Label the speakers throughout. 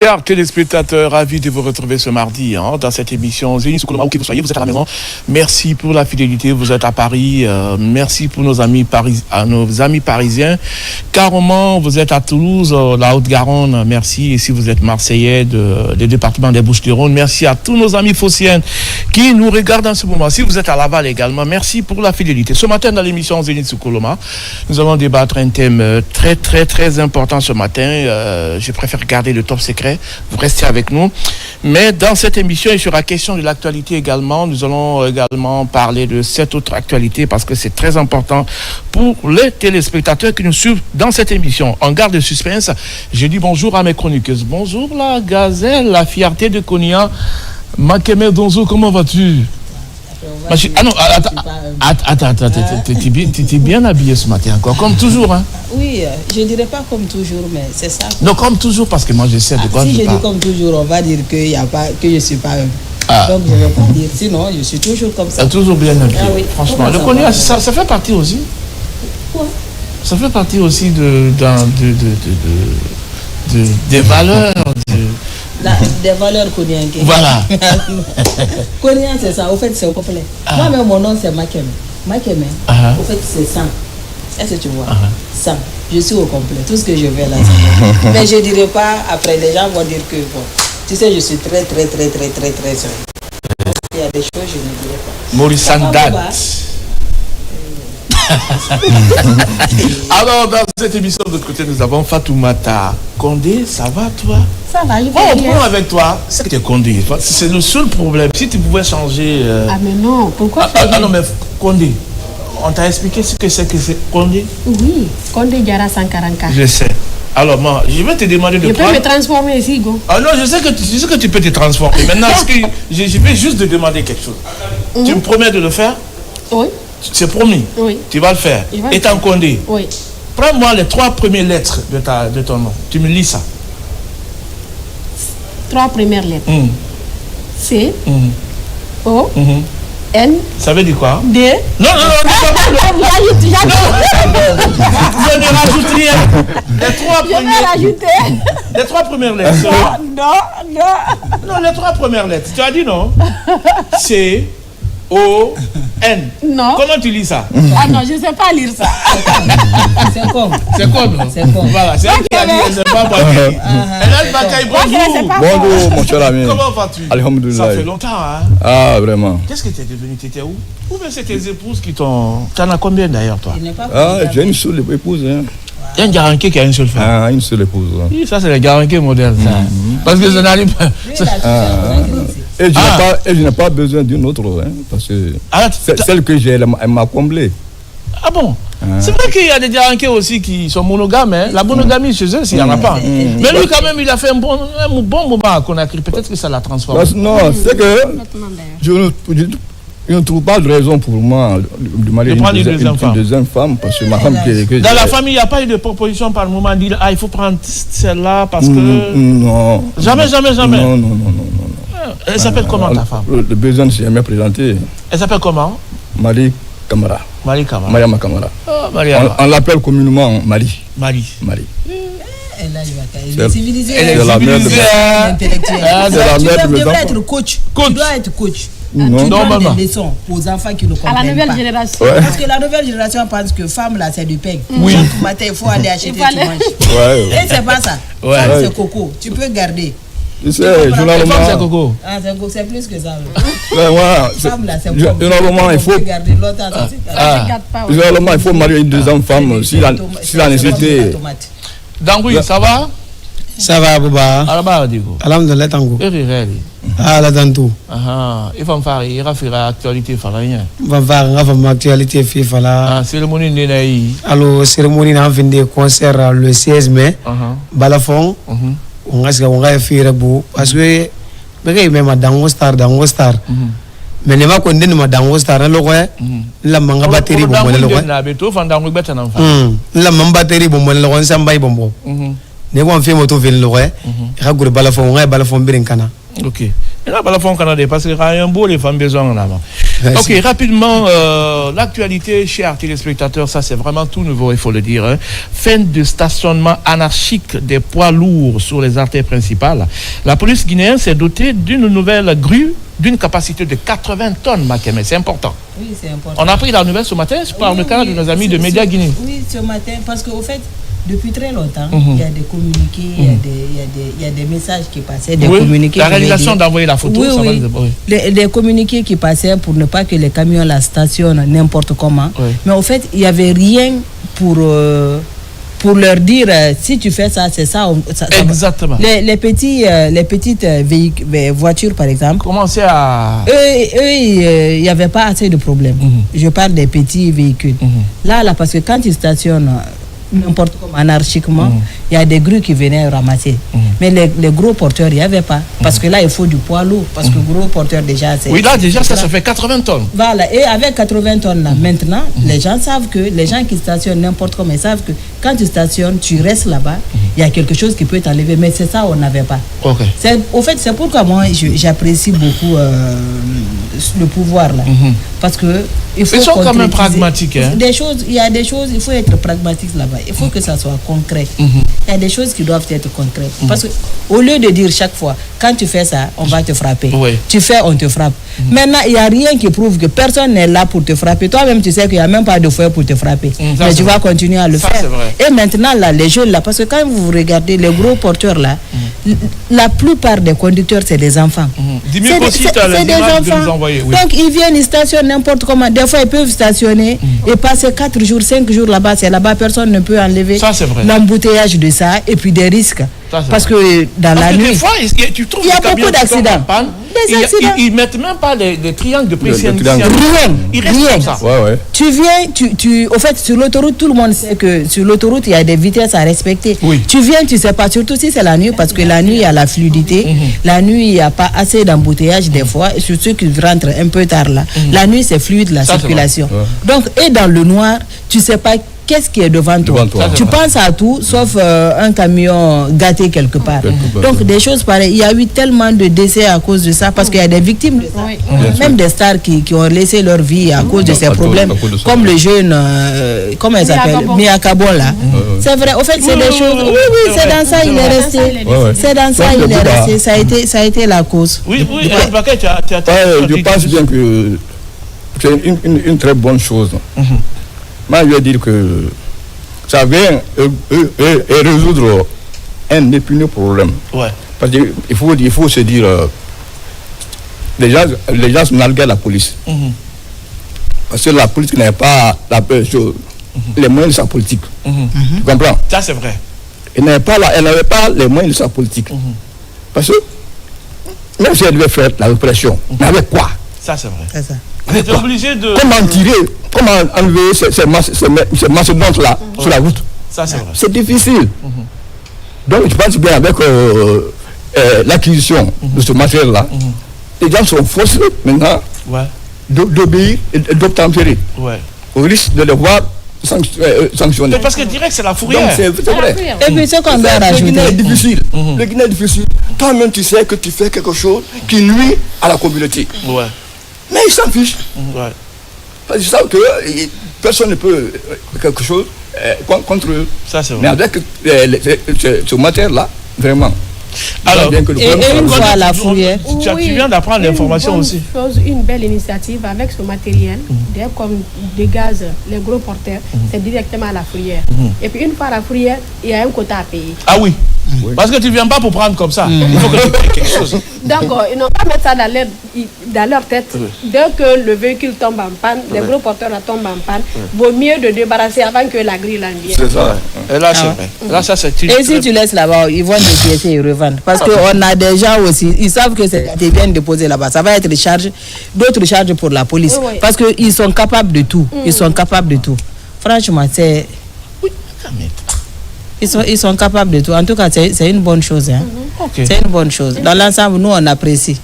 Speaker 1: Chers téléspectateurs, ravi de vous retrouver ce mardi dans cette émission Zénith Soukoloma, où que vous soyez, vous êtes à la maison. Merci pour la fidélité, vous êtes à Paris. Merci pour nos amis parisiens. Carrément, vous êtes à Toulouse, la Haute-Garonne. Merci. Et si vous êtes Marseillais des départements des Bouches-du-Rhône, merci à tous nos amis phocéens qui nous regardent en ce moment. Si vous êtes à Laval également, merci pour la fidélité. Ce matin, dans l'émission Zénith Soukoloma, nous allons débattre un thème très important ce matin. Je préfère garder le top secret. Vous restez avec nous. Mais dans cette émission, il sera question de l'actualité également. Nous allons également parler de cette autre actualité parce que c'est très important pour les téléspectateurs qui nous suivent dans cette émission. En garde de suspense, je dis bonjour à mes chroniqueuses. Bonjour la gazelle, la fierté de Konya. Makeme Donzo, comment vas-tu? Ah non, attends, t'es bien habillé ce matin encore, comme toujours, hein?
Speaker 2: Oui, je dirais pas comme toujours, mais c'est ça.
Speaker 1: Non, comme toujours, parce que moi je sais de quoi
Speaker 2: si
Speaker 1: je parle.
Speaker 2: dis comme toujours, on va dire que je suis pas donc je vais pas dire, sinon je suis toujours comme ça.
Speaker 1: Toujours bien habillé,
Speaker 2: oui.
Speaker 1: Franchement. Le Konya, ça fait partie aussi.
Speaker 2: Quoi? Ça
Speaker 1: fait partie aussi des valeurs.
Speaker 2: Des valeurs konyanké.
Speaker 1: Voilà.
Speaker 2: Konyan, c'est ça. Au fait, c'est au complet. Moi-même, mon nom, c'est Makeme. Makeme, au fait, c'est 100. Est-ce que tu vois? 100. Je suis au complet. Tout ce que je vais là, c'est mais je ne dirai pas, après, les gens vont dire que, bon, tu sais, je suis très seul. Il y a des choses, je ne dirai pas.
Speaker 1: Maurice Sandat. Alors, dans cette émission de côté, nous avons Fatoumata Condé. Ça va, toi?
Speaker 2: Ça va, je vais
Speaker 1: on prend avec toi. C'est que tu es Condé. C'est le seul problème. Si tu pouvais changer.
Speaker 2: Ah, mais non, pourquoi
Speaker 1: non, mais Condé. On t'a expliqué ce que c'est Condé?
Speaker 2: Oui, Condé Diara 144.
Speaker 1: Je sais. Alors, moi, je vais te demander de
Speaker 2: je peux me transformer ici, go.
Speaker 1: Ah non, je sais que tu peux te transformer. Maintenant, je vais juste te demander quelque chose. Tu me promets de le faire?
Speaker 2: Oui.
Speaker 1: C'est promis.
Speaker 2: Oui.
Speaker 1: Tu vas le faire. Étant Condé.
Speaker 2: Oui.
Speaker 1: Prends-moi les 3 premières lettres de ton nom. Tu me lis ça.
Speaker 2: 3 premières lettres. C. O. N.
Speaker 1: Ça veut dire quoi?
Speaker 2: D.
Speaker 1: Non. Je ne rajoute rien. Les 3 premières lettres. Non, les 3 premières lettres. Tu as dit non? C. O. N.
Speaker 2: Non.
Speaker 1: Comment tu lis ça?
Speaker 2: Ah non, je ne sais pas lire ça. C'est con.
Speaker 1: Voilà, c'est elle qui a dit, je ne sais pas moi. Elle Bakaï, bonjour.
Speaker 3: Bonjour, mon cher ami.
Speaker 1: Comment vas-tu?
Speaker 3: Alhamdoulilah.
Speaker 1: Ça fait longtemps, hein?
Speaker 3: Ah, vraiment.
Speaker 1: Qu'est-ce que tu es devenu? Tu étais où? Ou bien c'est tes épouses qui t'ont... Tu en as combien d'ailleurs, toi?
Speaker 3: J'ai une seule épouse. Hein.
Speaker 1: Il y a un garanqué qui a une seule femme.
Speaker 3: Ah, une seule épouse.
Speaker 1: Oui, ça, c'est le garanqué modèle. Ça. Parce que ça n'arrive pas.
Speaker 3: Et je n'ai pas besoin d'une autre, hein, parce que celle que j'ai, elle m'a comblé.
Speaker 1: Ah bon? C'est vrai qu'il y a des garanqués aussi qui sont monogames. Hein. La monogamie chez eux, s'il n'y en a pas. Mais lui, quand même, il a fait un bon moment à Conakry. Peut-être que ça l'a transformé.
Speaker 3: Non, c'est que je ne trouve pas de raison pour moi de marier une deuxième femme, parce que ma femme que
Speaker 1: dans la famille, il n'y a pas eu de proposition par le moment de dire il faut prendre celle-là parce que...
Speaker 3: Non.
Speaker 1: Jamais.
Speaker 3: Non.
Speaker 1: Elle s'appelle comment ta femme?
Speaker 3: Le besoin de se jamais présenter.
Speaker 1: Elle s'appelle comment?
Speaker 3: Marie Kamara. Mariama Kamara. On l'appelle communément Marie.
Speaker 2: Elle est civilisée.
Speaker 3: Elle est la mère de
Speaker 2: Tu devrais être coach. Tu dois être coach. Tu donnes des leçons aux enfants qui ne comprennent pas. À la nouvelle génération. Parce que la nouvelle génération pense que femme là c'est du pain.
Speaker 1: Oui.
Speaker 2: Chaque matin il faut aller acheter, tu manges. Et c'est pas ça. Femme c'est coco. Tu peux garder.
Speaker 3: Tu sais, généralement.
Speaker 1: C'est coco.
Speaker 2: C'est plus que ça.
Speaker 3: Femme là c'est coco. Généralement il faut.
Speaker 2: Garder l'autre.
Speaker 3: Généralement il faut marier une deuxième femme si la nécessité.
Speaker 1: Dangui, ça va?
Speaker 4: Ça va, Bouba.
Speaker 1: Alhamdulillah,
Speaker 4: tango. Ah, la tanto.
Speaker 1: Il faut faire l'actualité.
Speaker 4: Il va faire l'actualité.
Speaker 1: Cérémonie de Naï.
Speaker 4: Alors, cérémonie de concert le 16 mai. Balafon. On va faire parce que même Dango Star. Mais ne va condamner Dango Star. La manga batterie bombe. La manga batterie bombe. Ne ko fait moto vel loye ha gur balafon ngai balafon birin kana.
Speaker 1: OK. Là, pas la fond canadien, parce qu'il y a un beau, les femmes besoin en avant. Ok, rapidement, l'actualité, chers téléspectateurs, ça c'est vraiment tout nouveau, il faut le dire. Hein. Fin de stationnement anarchique des poids lourds sur les artères principales. La police guinéenne s'est dotée d'une nouvelle grue d'une capacité de 80 tonnes, Makeme. C'est important.
Speaker 2: Oui, c'est important.
Speaker 1: On a pris la nouvelle ce matin par le cas de nos amis de Média Guinée.
Speaker 2: Oui, ce matin, parce qu'au fait, depuis très longtemps, il y a des communiqués, il y a des messages qui passaient, des communiqués.
Speaker 1: La réalisation d'envoyer la photo, ça va.
Speaker 2: Les communiqués qui passaient pour ne pas que les camions la stationnent n'importe comment. Oui. Mais au fait, il n'y avait rien pour leur dire si tu fais ça, c'est ça.
Speaker 1: Exactement.
Speaker 2: Les petites voitures, par exemple.
Speaker 1: Commençaient à.
Speaker 2: Eux, il n'y avait pas assez de problèmes. Je parle des petits véhicules. Là, parce que quand ils stationnent n'importe comment, anarchiquement, il y a des grues qui venaient ramasser. Mais les gros porteurs, il n'y avait pas. Parce que là, il faut du poids lourd. Parce que gros porteurs, déjà, c'est...
Speaker 1: Oui, là, déjà, ça fait 80 tonnes.
Speaker 2: Voilà. Et avec 80 tonnes, là, maintenant, les gens savent que, les gens qui stationnent n'importe comment, ils savent que quand tu stationnes, tu restes là-bas, il y a quelque chose qui peut t'enlever. Mais c'est ça, on n'avait pas.
Speaker 1: Okay.
Speaker 2: Au fait, c'est pourquoi moi, j'apprécie beaucoup le pouvoir, là. Parce que...
Speaker 1: Ils sont quand même pragmatiques. Hein?
Speaker 2: Il y a des choses, il faut être pragmatique là-bas. Il faut que ça soit concret. Il y a des choses qui doivent être concrètes. Parce qu'au lieu de dire chaque fois, quand tu fais ça, on va te frapper. Tu fais, on te frappe. Maintenant, il n'y a rien qui prouve que personne n'est là pour te frapper. Toi-même, tu sais qu'il n'y a même pas de fouet pour te frapper. Mais tu vas continuer à le faire. Et maintenant, là, les jeunes là, parce que quand vous regardez les gros porteurs là, la plupart des conducteurs, c'est des enfants.
Speaker 1: C'est des enfants.
Speaker 2: Donc, ils viennent, ils stationnent n'importe comment. Des fois, ils peuvent stationner et passer 4 jours, 5 jours là-bas. C'est là-bas, personne ne peut enlever l'embouteillage de ça et puis des risques. Parce que dans la nuit,
Speaker 1: des fois, tu trouves
Speaker 2: il y a beaucoup d'accidents.
Speaker 1: Ils mettent même pas les triangles de pression. Ils restent comme ça.
Speaker 2: Tu viens, au fait, sur l'autoroute, tout le monde sait que sur l'autoroute, il y a des vitesses à respecter. Tu viens, tu sais pas, surtout si c'est la nuit, parce que la nuit, il y a la fluidité. La nuit, il n'y a pas assez d'embouteillage des fois, et surtout qu'ils rentrent un peu tard là. La nuit, c'est fluide, la circulation. Donc, et dans le noir, tu sais pas qu'est-ce qui est devant toi. Tu penses à tout, sauf un camion gâté quelque part. Donc, des choses pareilles. Il y a eu tellement de décès à cause de ça, parce qu'il y a des victimes de ça. Même des stars qui ont laissé leur vie à cause de ces problèmes. Comme le jeune, comment il s'appelle, Mia Kabon là. C'est vrai, au fait, c'est des choses. Oui, c'est dans ça il est resté. C'est dans ça il est resté. Ça a été la cause.
Speaker 1: Oui,
Speaker 3: je pense bien que c'est une très bonne chose. Moi, je veux dire que ça vient résoudre un épineux problème. Parce qu'il faut se dire, les gens sont nargués à la police. Parce que la police n'est pas la peur chose. Les moyens de sa politique. Tu comprends?
Speaker 1: Ça, c'est vrai.
Speaker 3: Elle n'avait pas les moyens de sa politique. Parce que même si elle devait faire la répression, mais avec quoi?
Speaker 1: Ça, c'est vrai.
Speaker 2: C'est ça.
Speaker 1: Vous êtes obligé de...
Speaker 3: Comment tirer, comment enlever ces mastodontes-là sur la route?
Speaker 1: Ça, c'est vrai.
Speaker 3: C'est difficile. Donc, je pense bien avec l'acquisition de ce matériel-là, les gens sont forcés maintenant d'obéir et d'obtempérer. Au risque de les voir sanctionner.
Speaker 1: Parce que direct, c'est la fourrière.
Speaker 3: Donc, c'est vrai.
Speaker 2: Et puis, ce qu'on doit rajouter...
Speaker 3: Le Guinée est difficile. Le Guinée est difficile. Toi-même, tu sais que tu fais quelque chose qui nuit à la communauté. Mais ils s'en fichent. Parce qu'ils savent que personne ne peut quelque chose contre eux.
Speaker 1: Ça, c'est vrai.
Speaker 3: Mais avec ce matériel-là, vraiment.
Speaker 1: Alors,
Speaker 2: et une fois la fourrière.
Speaker 1: Tu viens d'apprendre l'information aussi.
Speaker 5: Une belle initiative avec ce matériel, comme des gaz, les gros porteurs, c'est directement à la fourrière. Et puis une fois à la fourrière, il y a un quota à payer.
Speaker 1: Ah oui. Parce que tu ne viens pas pour prendre comme ça. Il faut que tu payes quelque chose.
Speaker 5: Donc, ils n'ont pas mettre ça dans leur tête. Dès que le véhicule tombe en panne, les gros porteurs tombent en panne, vaut mieux de débarrasser avant que la grille en vienne.
Speaker 3: C'est ça.
Speaker 1: Et là, c'est vrai. Là, ça, c'est
Speaker 2: et si tu laisses là-bas, ils vont dépiécer et revendre. Parce qu'on a des gens aussi, ils savent que c'est bien déposé là-bas. Ça va être d'autres charges pour la police. Parce qu'ils sont capables de tout. Ils sont capables de tout. Franchement, c'est... Ils sont capables de tout. En tout cas, c'est une bonne chose. C'est une bonne chose. Dans l'ensemble, nous, on apprécie.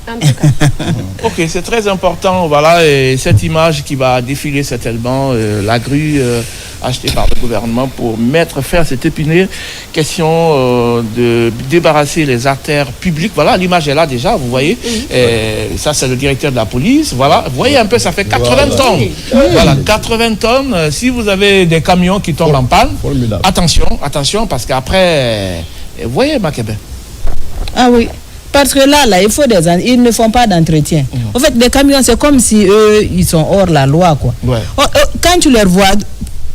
Speaker 1: Ok, c'est très important. Voilà, et cette image qui va défiler certainement, la grue achetés par le gouvernement pour mettre fin à cette épineuse question de débarrasser les artères publiques. Voilà, l'image est là déjà, vous voyez. Ça, c'est le directeur de la police. Voilà, vous voyez un peu, ça fait 80 tonnes. Voilà, 80 tonnes. Si vous avez des camions qui tombent en panne, attention, parce qu'après, vous voyez, Makebe.
Speaker 2: Ah oui. Parce que là, il faut ils ne font pas d'entretien. En fait, les camions, c'est comme si eux, ils sont hors la loi, quoi. Ouais. Quand tu les vois,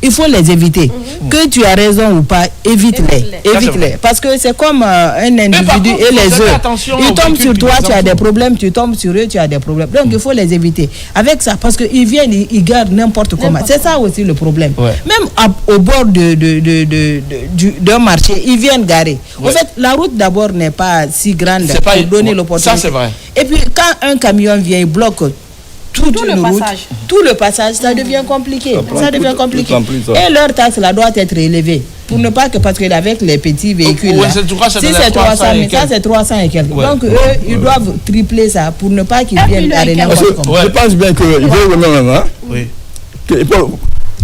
Speaker 2: il faut les éviter. Que tu as raison ou pas, évite-les. Parce que c'est comme un individu et les autres. Ils tombent sur toi, tu as des problèmes, tu tombes sur eux, tu as des problèmes. Donc il faut les éviter. Avec ça, parce qu'ils viennent, ils gardent n'importe comment. C'est ça aussi le problème. Ouais. Même au bord d'un marché, ils viennent garer. En fait, la route d'abord n'est pas si grande pour donner l'opportunité. Ça, c'est vrai. Et puis quand un camion vient, il bloque tout le passage, ça devient compliqué. Et leur taxe là doit être élevée pour ne pas que, parce que avec les petits véhicules là, si c'est 300 000, ça c'est 300 et quelques. Donc eux, ils doivent tripler ça pour ne pas qu'ils viennent à n'importe comment.
Speaker 3: Je pense bien qu'il veut même,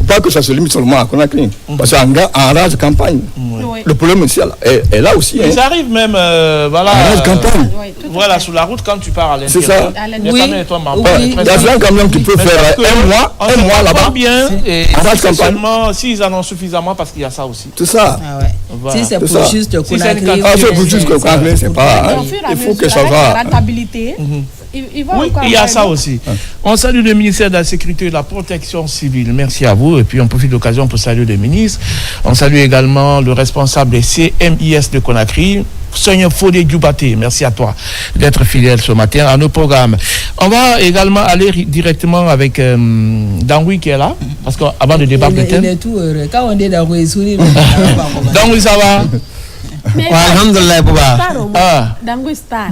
Speaker 3: pas que ça se limite seulement à Conakry. Parce qu'en rage campagne, le problème aussi est là aussi.
Speaker 1: Ils arrivent même, voilà, sur la route quand tu pars à l'intérieur.
Speaker 3: C'est ça. Il y a un camion qui peut faire un mois là-bas.
Speaker 1: Bien, et seulement s'ils en ont suffisamment, parce qu'il y a ça aussi.
Speaker 3: C'est ça.
Speaker 2: Si c'est pour juste Conakry.
Speaker 3: C'est pour juste Conakry, c'est pas. Il faut que ça va.
Speaker 1: Oui, il y a ça aussi. On salue le ministère de la Sécurité et de la Protection civile. Merci à vous. Et puis on profite de l'occasion pour saluer les ministres. On salue également le responsable des CMIS de Conakry, Sonia Fodé Djoubaté. Merci à toi d'être fidèle ce matin à nos programmes. On va également aller directement avec Dangoui qui est là, parce qu'avant de débattre le thème.
Speaker 2: Il est tout heureux. Quand on dit Dangoui, il sourit.
Speaker 1: Dangoui, ça va?
Speaker 4: Alhamdulillah,
Speaker 1: Baba.
Speaker 5: Dangoui Star.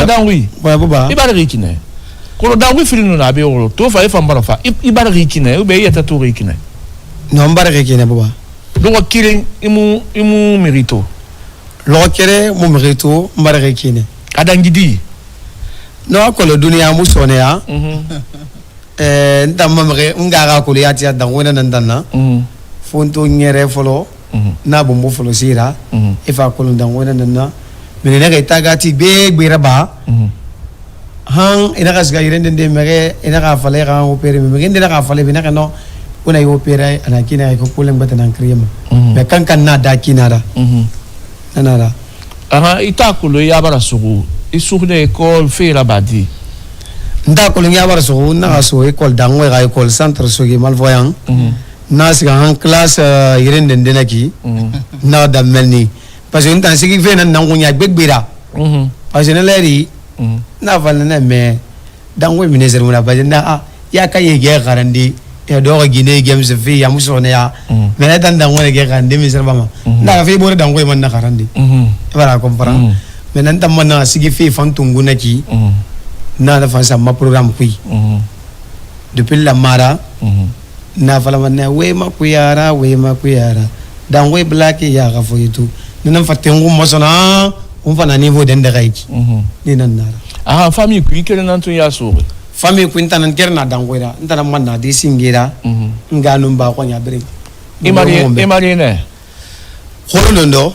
Speaker 1: Dangoui.
Speaker 4: Ouais, Baba.
Speaker 1: Il va le rikine. Quand Dangoui fait le nabe, tout fa il va le rikine, ou bien il est tout rikine.
Speaker 4: Non, pas rikine, Baba.
Speaker 1: Donc, kiring, il mérito.
Speaker 4: L'okere, mon mérito, pas rikine.
Speaker 1: Adangidi.
Speaker 4: Non, quand le dunia moussonea, ndamamre, ngara kuliatia dangwena nandana, fonto nyere folo. Na bombo folo sira ifa kolon dangona nana menena ga tagati be gbiraba han ina ga sga irende de mere ina ga fale ga opere me ngende ga fale bina ga no una yo opere ana kina ko problem batana kriyama me kan na da kinara nanara
Speaker 1: aha itakulo ya bara sugu isugne école fait la badi
Speaker 4: nda ko ya bara sugu na ga so école dangwe ga école centre sugi malvoyant nasiga en classe yiren den denaki na da melni parce que ntan sigi fe nan ngunya gbegbira parce que leri na valna na me dango ministre muna ba na ya kaye ge garandi ya do gine gem se fi ya musone ya me na dan dango ge garandi ministre bama na fe bore dango man na garandi voilà comprendre me nan tam na sigi fi fantungu naki na da fa sa ma programme kui depuis la mara na fala manna wema kuyara dan we black ya ga foyitu nan fatengu mosona on fa na niveau den de gaiki ni nan nara
Speaker 1: famille kui kele nan tun ya sore
Speaker 4: famille kui tan kerna dan we da ndana manna di singira nganu ba ko nya bere
Speaker 1: imari ne
Speaker 4: holondo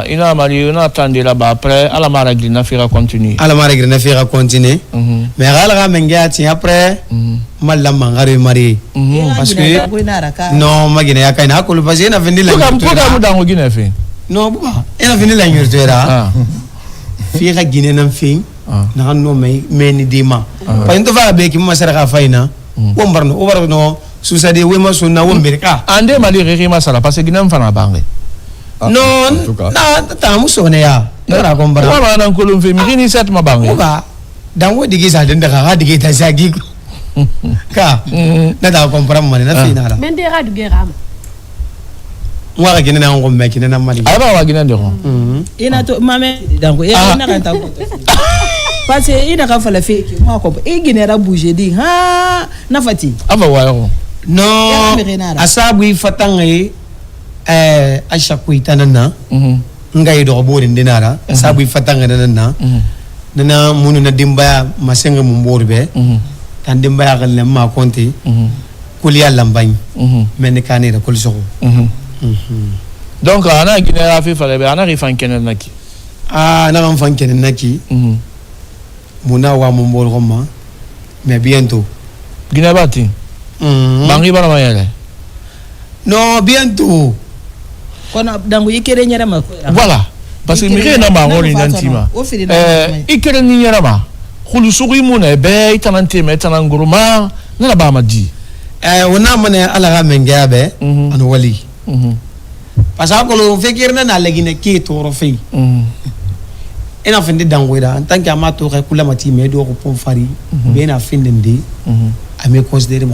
Speaker 1: ina mari una tande là bas après à la maragli na fera continuer
Speaker 4: mais ala menga ti après mallam mangare mari parce que non magina ya kaina ko parce que na vendi la
Speaker 1: programme dango gina fe
Speaker 4: non buba ina vendi la nyurtera fi ga gine nan fi na no me ni dima pa into va be ki ma sara ga faina o barno susade we ma sunna wo merka
Speaker 1: ande mali riri masala parce que gina mfana bange
Speaker 4: non na tamu sone ya na kombara
Speaker 1: wala nan ko lum fe mi ni set ma bange
Speaker 4: ba dango digi sa den daga digi ta sagi ka na da kombara mane na finara
Speaker 5: mende ra du geram
Speaker 4: wa ga gina na ngom me kina na mali
Speaker 1: aba wa gina de ko
Speaker 2: ina to mame dango ina kan ta ko parce que ina ka fala fe ki mo ko e gina ra bouger di ha na fati
Speaker 1: aba wa yo
Speaker 4: no asabu fatangai Aisha kuitana na ngai do bori ndinara sabu fatanga na nana munu na dimba masenga mumborbe tan dimba galle ma konti Kolia Lambagne. Mais ne canne de Colsoro.
Speaker 1: Donc, on a Guinée à faire, on a refait Kenenaki.
Speaker 4: Ah, non, enfant Kenenaki. Mouna wa Mombol Roma. Mais bientôt.
Speaker 1: Guinée Bati. Bangi Baramayale.
Speaker 4: Non, bientôt.
Speaker 1: Voilà. Parce que Mire n'a pas rôle inantima. Ikere Ninyarama. Hulusuri Mune, Bay, Tanante, Metananguruma, Nalabama di.
Speaker 4: On a mené à la Mengabe, en Wali. Parce que fait qu'il n'a pas qui est fait. Et a fait des dangouida, en tant qu'amateur, Koulamati, Medo, Pomfari, bien à fin de à me considérer.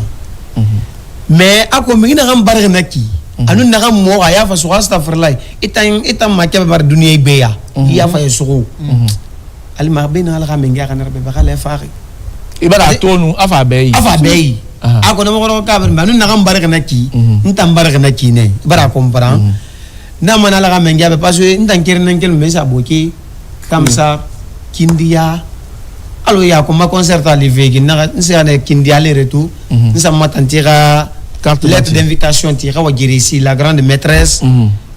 Speaker 4: Mais à combien de Baranaki, à nous n'avons mort à Yafa sur Astafrelai, étant Macabre Dunia Béa, Yafa et Soro. Alma Ben al Ramenga and Rebecca Fari.
Speaker 1: Ibara Tonu, Ava Bay.
Speaker 4: Ava Bay. A Kono Cabin, Manunam Baranaki, Ntambaranaki, Bara Compara. Namanala Ramenga, Pasu, Ntankirankel Mesa Boki, Kamsa, Kindia. Alors, il y a comme un concert à l'éveil, c'est un Kindia les retours, nous sommes matantira, lettre d'invitation, tira ou ici, la grande maîtresse,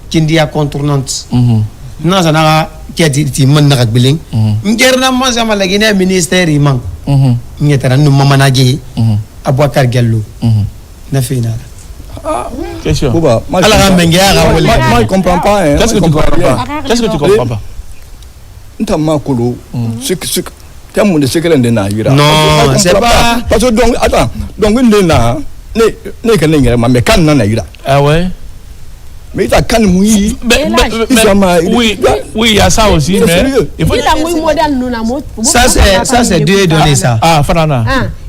Speaker 4: Kindia contournante. Nous avons qui a dit Mandarak Billing. N'gerna Mazama la Guinée ministère, il manque. N'était nous mamanagé à Boakar Gallo. N'a fait nada.
Speaker 1: Question.
Speaker 3: Moi, je comprends pas.
Speaker 1: Qu'est-ce que tu comprends pas? Qu'est-ce que tu comprends pas?
Speaker 3: Ntamakolo, c'est mon secret de Naïra.
Speaker 4: Non, c'est pas.
Speaker 3: Parce que donc, attends, donc une de là, n'est qu'un ingénieur, mais quand Naïra.
Speaker 1: Ah ouais?
Speaker 3: Mais il a quand oui.
Speaker 1: Oui, il y a ça aussi, mais
Speaker 5: il faut
Speaker 4: ça c'est deux données ça.
Speaker 1: Ah, Farana.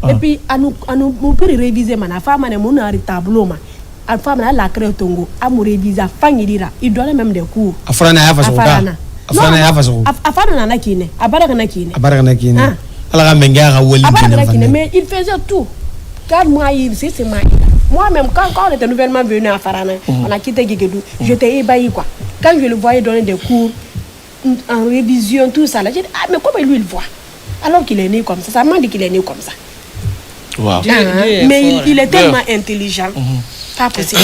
Speaker 5: Et puis à nous pour réviser ma femme et mon tableau ma. À femme la créé Tongo, à me réviser fangidira, il donne même des cours.
Speaker 4: À Farana à façon. Afana ya façon.
Speaker 5: Afana na kine, abara na kine.
Speaker 4: Abara na kine. Alors Menga a woli.
Speaker 5: Abara na kine, mais il faisait tout. Car moi il c'est moi-même quand on était nouvellement venu à Farana, on a quitté Guéguédou, j'étais ébahi quoi. Quand je le voyais donner des cours en révision tout ça, là j'ai dit ah mais comment lui il voit alors qu'il est né comme ça m'a dit qu'il est né comme ça.
Speaker 1: Wow.
Speaker 5: Mais il est tellement intelligent. Pas possible.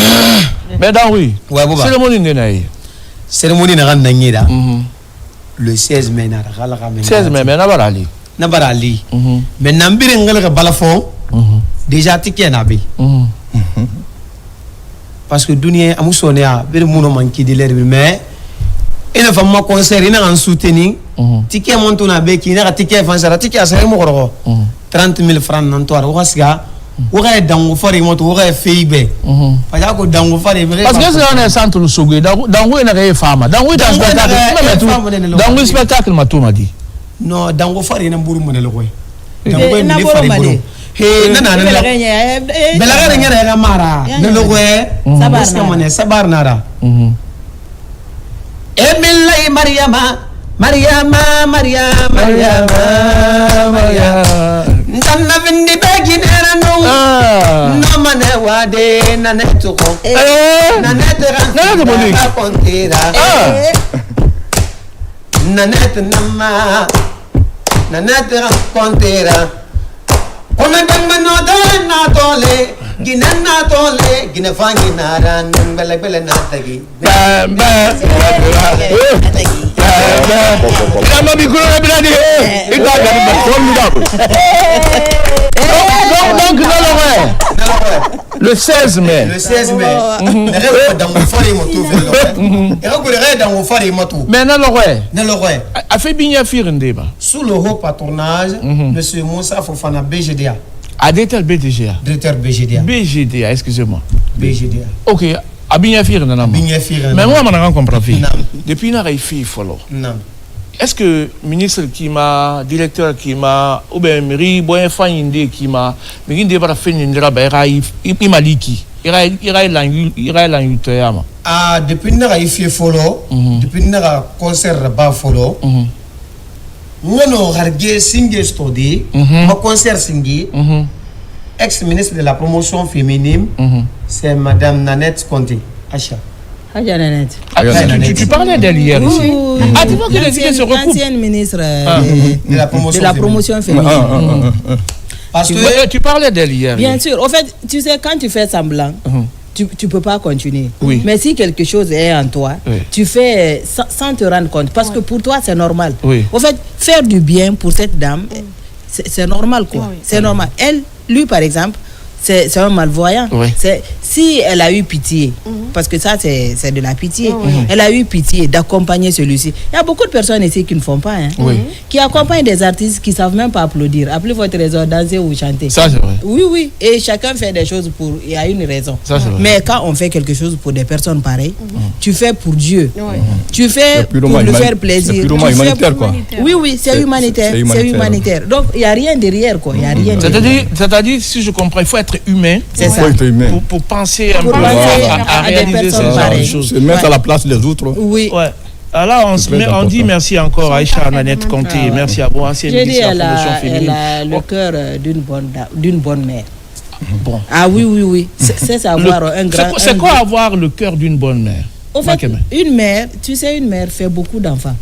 Speaker 1: Mais dans oui. Cérémonie de Naï.
Speaker 4: Cérémonie na Nanyira. Le 16 mai na rala
Speaker 1: 16 mai na barali.
Speaker 4: Na barali. Mais nambire ngala balafon. Déjà tiké na bi. Parce que dunia amusonia bir muno manki de l'air mais il ne faut pas concert il en soutenir ticket montona be ki na ticket fansara ticket asare mo goro 30 000 francs nan to ar wasga oga dango fari moto oga feibe pa ko dango fari
Speaker 1: parce que c'est un centre le sougé dango na ga fama dango ta spectacle ma to ma di
Speaker 4: non dango fari na mburu mo ne le koy dango ni fari buru he nana belaga ngere ga mara ne lo koy sabar nara Emilai Mariama Ntanna vindi bagi nera no no mane wade na netuko na netera na kontira na netnama na netera kontira ona gamma no da na tole ginana tole ginafangi nara nembele bele natagi
Speaker 1: le 16 mai.
Speaker 4: Le 16 mai.
Speaker 1: Mais non,
Speaker 4: a
Speaker 1: fait bien faire un débat.
Speaker 4: Sous le haut patronage, M. Moussa Fofana BGDA.
Speaker 1: À directeur BGDA.
Speaker 4: Directeur BGDA.
Speaker 1: BGDA, excusez-moi.
Speaker 4: BGDA.
Speaker 1: Ok. A bien faire un débat. Mais moi, je ne comprends pas. Depuis, il a fait follow.
Speaker 4: Non.
Speaker 1: Est-ce que ministre qui m'a, directeur qui m'a, ou bien mairie, bon, fan qui m'a, mais il devrait faire une drap, il m'a dit qui, il a l'anglais.
Speaker 4: Ah, depuis qu'il a fait follow, depuis qu'il a concert bas follow, nous avons regardé Singé Stodi, mon concert Singé, ex-ministre de la promotion féminine, c'est Madame Nanette Conté, Acha.
Speaker 1: Tu parlais d'elle hier ici. Ah, tu vois que les idées se recoupent.
Speaker 2: Ancienne ministre de la promotion féminine.
Speaker 1: Parce que tu parlais d'elle hier.
Speaker 2: Bien sûr. Au fait, tu sais, quand tu fais semblant, tu peux pas continuer.
Speaker 1: Oui.
Speaker 2: Mais si quelque chose est en toi, tu fais sans te rendre compte. Parce que pour toi, c'est normal.
Speaker 1: Oui.
Speaker 2: Au fait, faire du bien pour cette dame, c'est normal, quoi. C'est normal. Lui, par exemple, c'est un malvoyant. Si elle a eu pitié, parce que ça, c'est de la pitié, elle a eu pitié d'accompagner celui-ci. Il y a beaucoup de personnes ici qui ne font pas, qui accompagnent des artistes qui ne savent même pas applaudir. Appelez votre raison, danser ou chanter.
Speaker 1: Ça, c'est vrai.
Speaker 2: Oui. Et chacun fait des choses il y a une raison.
Speaker 1: Ça, c'est vrai.
Speaker 2: Mais quand on fait quelque chose pour des personnes pareilles, tu fais pour Dieu. Tu fais pour lui faire plaisir.
Speaker 3: C'est purement humanitaire, quoi.
Speaker 2: Oui, c'est humanitaire. C'est humanitaire. Donc, il n'y a rien derrière, quoi. Il y a rien derrière.
Speaker 1: C'est-à-dire, si je comprends, il faut être humain.
Speaker 2: C'est ça.
Speaker 1: Pour penser un
Speaker 2: Pour
Speaker 1: peu à
Speaker 2: des
Speaker 1: réaliser
Speaker 2: personnes
Speaker 1: ces
Speaker 2: pareilles.
Speaker 1: choses.
Speaker 3: Se mettre à la place des autres.
Speaker 2: Oui.
Speaker 1: Ouais. Alors, on dit merci encore à Aïcha Nanette Conté. Merci à vous, ancienne
Speaker 2: ministre
Speaker 1: de la promotion féminine.
Speaker 2: Elle a le cœur d'une bonne mère.
Speaker 1: Bon.
Speaker 2: Ah oui. C'est savoir un grand...
Speaker 1: C'est quoi avoir le cœur d'une bonne mère?
Speaker 2: En fait, une mère fait beaucoup d'enfants.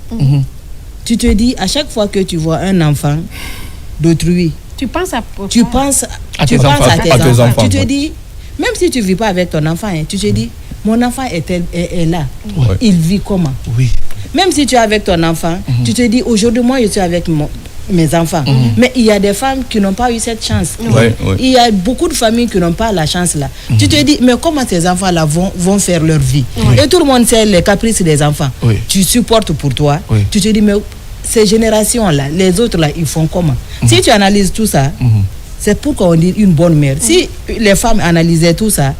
Speaker 2: Tu te dis, à chaque fois que tu vois un enfant d'autrui,
Speaker 5: tu penses à
Speaker 2: tes enfants. Tu te dis, même si tu ne vis pas avec ton enfant, tu te dis, mon enfant est là. Il vit comment?
Speaker 1: Oui.
Speaker 2: Même si tu es avec ton enfant, tu te dis, aujourd'hui, moi, je suis avec mes enfants. Mais il y a des femmes qui n'ont pas eu cette chance. Il y a beaucoup de familles qui n'ont pas la chance là. Tu te dis, mais comment ces enfants-là vont faire leur vie? Et tout le monde sait les caprices des enfants. Tu supportes pour toi. Tu te dis, mais ces générations-là, les autres là, ils font comment? Si tu analyses tout ça, c'est pourquoi on dit une bonne mère. Si les femmes analysaient tout ça,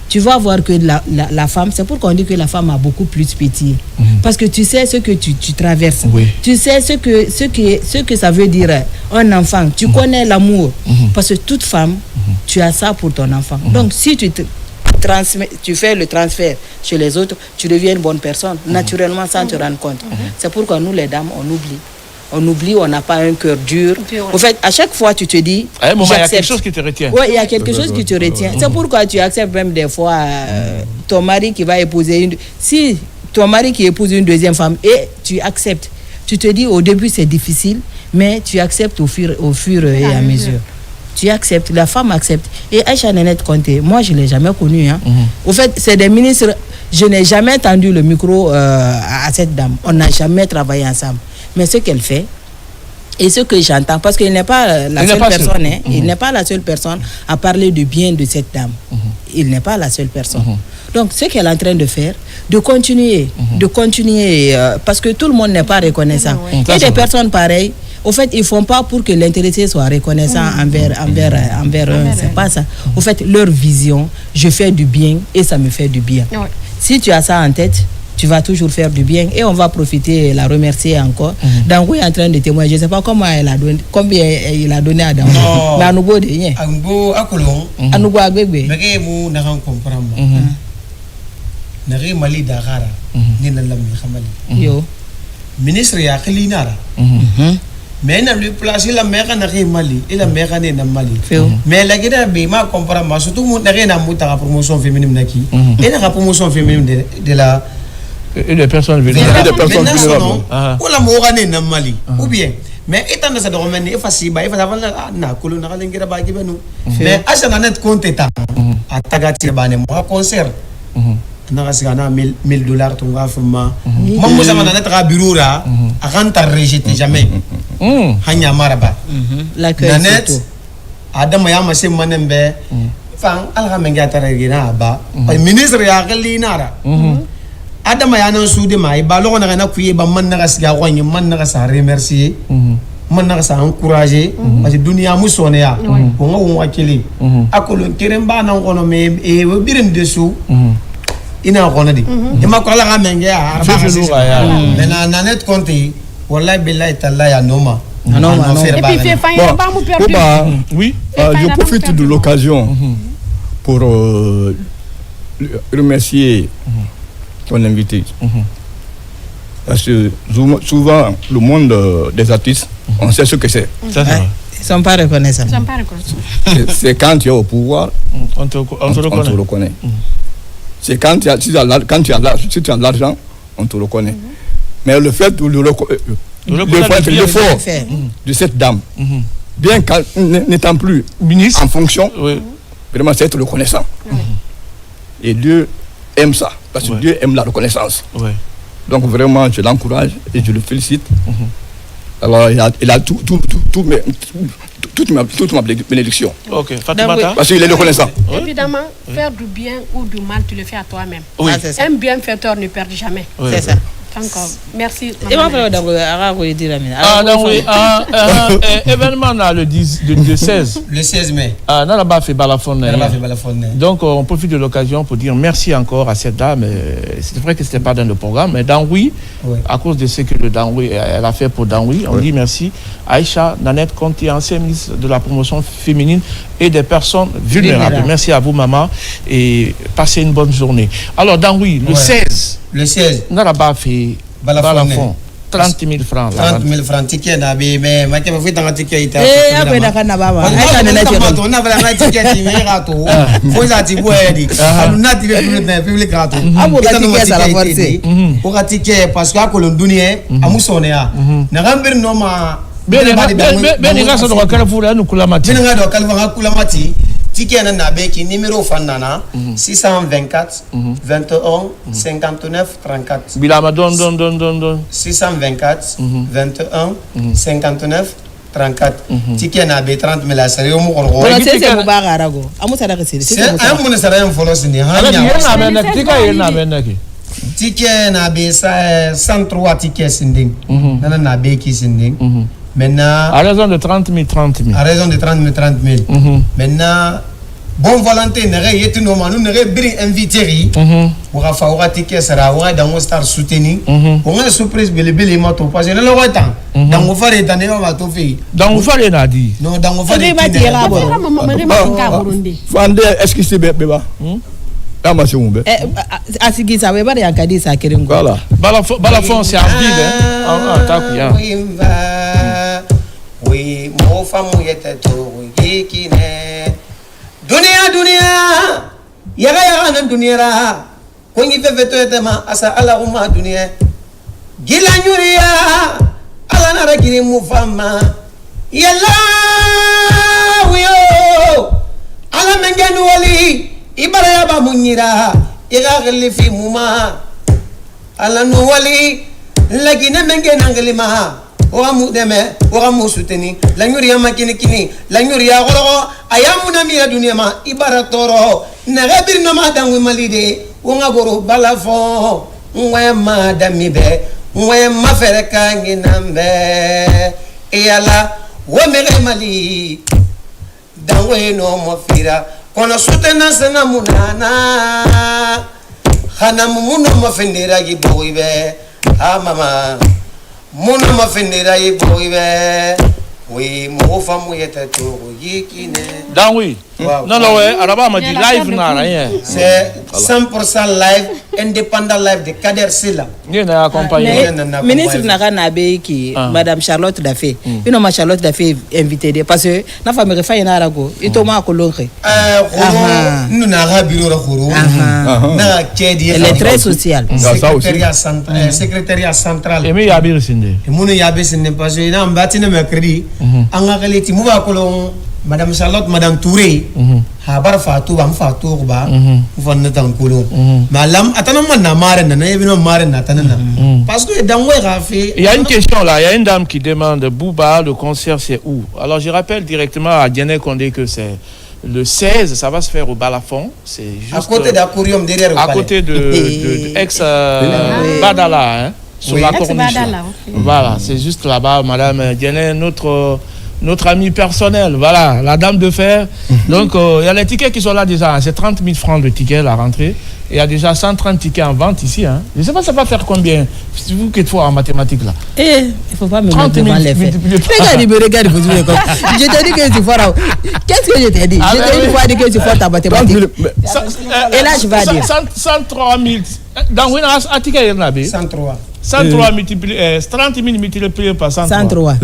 Speaker 2: tu vas voir que la femme, c'est pourquoi on dit que la femme a beaucoup plus pitié. Parce que tu sais ce que tu traverses. Tu sais ce que ça veut dire un enfant. Tu connais l'amour. Parce que toute femme, tu as ça pour ton enfant. Donc si tu fais le transfert chez les autres, tu deviens une bonne personne, naturellement, sans te rendre compte. C'est pourquoi nous, les dames, on oublie, on n'a pas un cœur dur. En fait, à chaque fois, tu te dis...
Speaker 1: À un moment, il y a quelque chose qui te retient.
Speaker 2: Oui, il y a quelque chose qui te retient. C'est pourquoi tu acceptes même des fois ton mari qui va épouser Si ton mari qui épouse une deuxième femme, et tu acceptes, tu te dis, au début, c'est difficile, mais tu acceptes au fur et à mesure. Tu acceptes, la femme accepte. Et Aïcha Nanette Conté, moi je ne l'ai jamais connue. Au fait, c'est des ministres, je n'ai jamais tendu le micro à cette dame. On n'a jamais travaillé ensemble. Mais ce qu'elle fait, et ce que j'entends, parce qu'il n'est pas la seule personne, il n'est pas la seule personne à parler du bien de cette dame. Il n'est pas la seule personne. Donc, ce qu'elle est en train de faire, de continuer, parce que tout le monde n'est pas reconnaissant. Et des personnes pareilles, au fait, ils ne font pas pour que l'intéressé soit reconnaissant envers eux. C'est pas ça. Au fait, leur vision, je fais du bien et ça me fait du bien. Si tu as ça en tête, tu vas toujours faire du bien et on va profiter et la remercier encore. Dango est en train de témoigner. Je ne sais pas combien il a donné à Dango. Mais à nous,
Speaker 4: Ango akolong.
Speaker 2: à nous, à bébé.
Speaker 4: Mais vous n'avez pas compris. Nari Mali Dagara. Ni na lam Mali.
Speaker 2: Yo.
Speaker 4: Ministre ya Kelinara. Mais na lui place la mère Nari Mali et la mère na Mali. Mais la guerre bima comprendre surtout mon Nari na muta la promotion féminine naki. Et la promotion féminine de la
Speaker 1: et des personnes
Speaker 3: vulnérables.
Speaker 4: Ou la morane na Mali. Ou bien mais étant dans cette domaine il faut si ba il faut avoir na kolo na kalengera ba gibenu. Mais Aïcha Nanette Conté ta atagati ba ne mo concert. Nagasana $1000 ton gafuma. Mamu sama Nanette ka bureau ra akanta rejeter jamais. Hanya maraba. Nanette Adam ya ma sem manembe fang alga menga taragina ba. Ministre ya Kelinara. Adam ya nan sude mai ba logo na kuye ba man na gasga wonyi man na gasa remercier. Man na gasa encourager parce que dunia musone ya ko ngawo wakili akolo keremba nan kono me e birin dessous ina kono di e ma ko la ga menge ya mais na Nanette Conté wallahi billahi taala ya noma
Speaker 5: et puis fait faillir pas mon père.
Speaker 1: Oui,
Speaker 3: je profite de l'occasion pour remercier ton invité. Parce que souvent, le monde des artistes, on sait ce que c'est.
Speaker 2: Ils ne sont pas reconnaissants.
Speaker 3: C'est quand tu es au pouvoir,
Speaker 1: on te
Speaker 3: reconnaît. C'est quand tu as de l'argent, on te reconnaît. Mais le fait de l'effort de cette dame, bien n'étant plus
Speaker 1: ministre
Speaker 3: en fonction,
Speaker 1: oui.
Speaker 3: Vraiment c'est être reconnaissant. Et Dieu aime ça, parce que Dieu aime la reconnaissance.
Speaker 1: Oui.
Speaker 3: Donc vraiment, je l'encourage et je le félicite. Alors, il a toute ma bénédiction.
Speaker 1: Ok, Fatimata.
Speaker 3: Parce qu'il est reconnaissant.
Speaker 5: Évidemment, faire du bien ou du mal, tu le fais à toi-même.
Speaker 1: Oui.
Speaker 5: Un bienfaiteur ne perd jamais.
Speaker 1: Oui.
Speaker 2: C'est ça.
Speaker 5: Donc, merci.
Speaker 1: Événement là, le 16.
Speaker 4: Le 16 mai.
Speaker 1: Ah, là bas fait balafon.
Speaker 4: Balafon.
Speaker 1: Donc on profite de l'occasion pour dire merci encore à cette dame. C'est vrai que c'était pas dans le programme, mais Danwi, à cause de ce que le Danwi elle a fait pour Danwi, on dit merci. Aïcha Nanette Conti, ancienne ministre de la promotion féminine et des personnes vulnérables. Merci à vous maman et passez une bonne journée. Alors Danwi, le 16.
Speaker 4: Le 16.
Speaker 1: On a là-bas fait balafon. 30 000 francs.
Speaker 4: 30 000 francs, ticket mais ma ticket ticket.
Speaker 2: Eh, après na na baba. Aïcha na ticket.
Speaker 4: On a un ticket mais rato. Faut ça ti boedi. Na ti public rato.
Speaker 2: Amu ticket ça la forcer.
Speaker 4: Pour ticket parce que à Colondunie, amu sonea. Na rambir no ma
Speaker 1: Benga so do Carrefour nous kulamati.
Speaker 4: Benga do Carrefour kulamati. Ticket na beki numéro fanana 624 21 59 34.
Speaker 1: Bilama don.
Speaker 4: 624 21 59 34. Ticket na be 30 000 sare mo ko.
Speaker 2: C'est Mubarak Arago. Amu sada que c'est.
Speaker 4: C'est un mon sare en follow sini. Ticket na be 103 tickets sinding. Nana na be ki sinding. Maintenant,
Speaker 1: à raison de 30 000.
Speaker 4: À raison de 30 000. Maintenant, bon volonté, nous invité. Pour faire ticket, ça va dans star soutenir. On a surprise, belle moto. Parce que le temps, dans mon frère est allé à tout fait.
Speaker 1: Dans mon frère est dit.
Speaker 4: Non, dans mon frère est
Speaker 3: est-ce que c'est bébé? Ah, ma chérie.
Speaker 2: Asigi ça veut pas dire qu'à dire ça Kerengo.
Speaker 3: Voilà.
Speaker 1: Balafon c'est en ville.
Speaker 4: Oui, mon femme était tout yekine. Dunia. Yaga nan dunia. Ko ngi fe veto etema asa ala umma dunia. Gila nyuriya. Ala na ragiri mu fama. Yalla wiyo. Ala mengenu wali. Ibara ya ba munyira. Yaga khalifi muma. Ala no wali. Lagina mengena ngalima. Oamu deme, oamu souteni, la nyuria makini, la nyuria goro, ayamuna mira dunia ma, ibara toro, narebir no madangu malide, unga goro balafon, unwe madamibe, unwe mafereka nginambe, eyala, wamere mali, dangwe no mofira, kono soutena sena munana, hana mumuno mofendera giboibe, ah mama. Mon ma fendera y boibe oui mo famu yeta to yikine
Speaker 1: Dan oui non ouais araba ma dit live na rien
Speaker 4: c'est 100% live indépendant live de Kader Silla
Speaker 1: ni na accompagner
Speaker 2: ministre na be ki madame Charlotte Dafé une ma Charlotte Dafé invité parce que na famille refa ina rago ito ma ko lonre
Speaker 4: nous na rabiro ra khoro na kedi
Speaker 2: elle est très sociale
Speaker 4: secrétariat central
Speaker 1: et mais yabir sinde
Speaker 4: munu yabe sinde parce que na mbati na mercredi anga kaleti mu ba ko madame Charlotte madame Touré habar Fatou bam Fatou ba fonna tan kulo malam atana man na mare na yebino mare na tanana parce que dans ouais rafi
Speaker 1: il y a une question là, il y a une dame qui demande Bouba le concert c'est où? Alors je rappelle directement à Diane Condé que c'est le 16, ça va se faire au Balafon, c'est juste
Speaker 4: à côté d'Aquarium derrière
Speaker 1: à côté de ex Badala hein, sur la corniche. Voilà, c'est juste là-bas madame Diane notre ami personnel, voilà, la dame de fer. Donc, il y a les tickets qui sont là déjà. C'est 30 000 francs de tickets à la rentrée. Il y a déjà 130 tickets en vente ici. Hein. Je ne sais pas ça va faire combien. C'est vous qui êtes fort en mathématiques là.
Speaker 2: Il ne faut pas me mettre devant les faits. Regarde, je t'ai dit que tu fort. Qu'est-ce que je t'ai dit? Je t'ai dit que tu fort en mathématiques. Et là, je vais dire.
Speaker 1: 103 000. Dans une ticket, il y en a
Speaker 4: 103.
Speaker 1: 103 multiplié, 30 000 multiplié par 103.
Speaker 2: 103.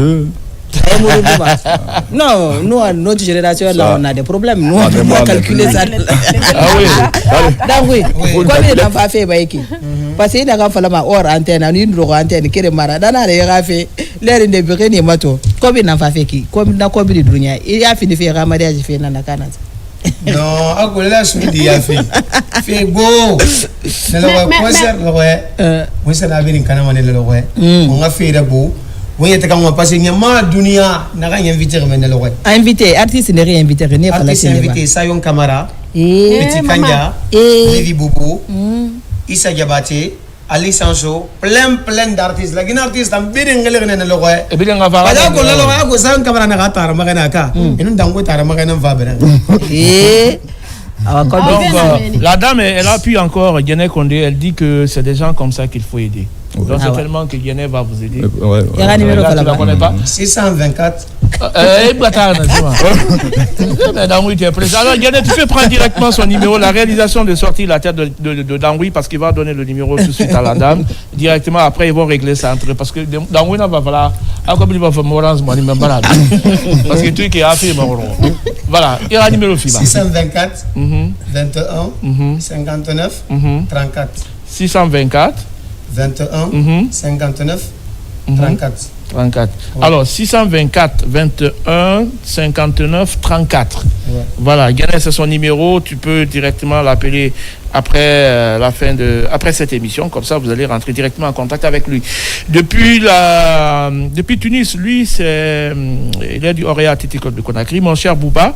Speaker 2: Non, nous, notre génération, là, on a des problèmes. Nous, on doit calculer ça.
Speaker 1: Ah oui.
Speaker 2: Donc, oui. Combien d'enfants fait Baïki? parce que n'a fallu ma hors antenne ni ndro antenne kere mara dana le gafe l'air de bere ni mato comme n'a pas fait qui comme na comme de dunya il a fini faire mariage fait na kana
Speaker 4: non akolela sudi ya fait beau ne le concert le moi ça n'a bien kana mané le on a fait beau oui était quand on passe nyama dunia na ga inviter mais le
Speaker 2: invité artiste n'est rien invité ne pas la
Speaker 4: invité Sayon Camara Petit Kanja Levi Boubou Issa Diabaté Ali Sancho plein d'artistes la gina artiste am bidin ngale ne le roy
Speaker 1: e bidin nga fa
Speaker 4: ala ko lalo ko Sayon Camara na ga tara magana ka enu dango tara magana va bena
Speaker 1: donc la dame elle appuie encore Guéné Condé, elle dit que c'est des gens comme ça qu'il faut aider. Donc certainement que Guéné va vous aider.
Speaker 2: Il y a un numéro
Speaker 1: tu la connais pas
Speaker 4: 624
Speaker 1: alors Guéné, tu peux prendre directement son numéro. La réalisation de sortir la tête de Dangoui, parce qu'il va donner le numéro tout de suite à la dame. Directement après ils vont régler ça entre eux. Parce que Dangoui n'a pas fallu parce que tu qui a fait voilà, il y a un numéro FIBA
Speaker 4: 624 21 59 34
Speaker 1: 624
Speaker 4: 21 59 34
Speaker 1: 34. Ouais. Alors 624 21 59 34. Ouais. Voilà, Guéné, c'est son numéro. Tu peux directement l'appeler après après cette émission. Comme ça, vous allez rentrer directement en contact avec lui. Depuis Tunis, lui, il est du Orea Titikot de Conakry. Mon cher Bouba,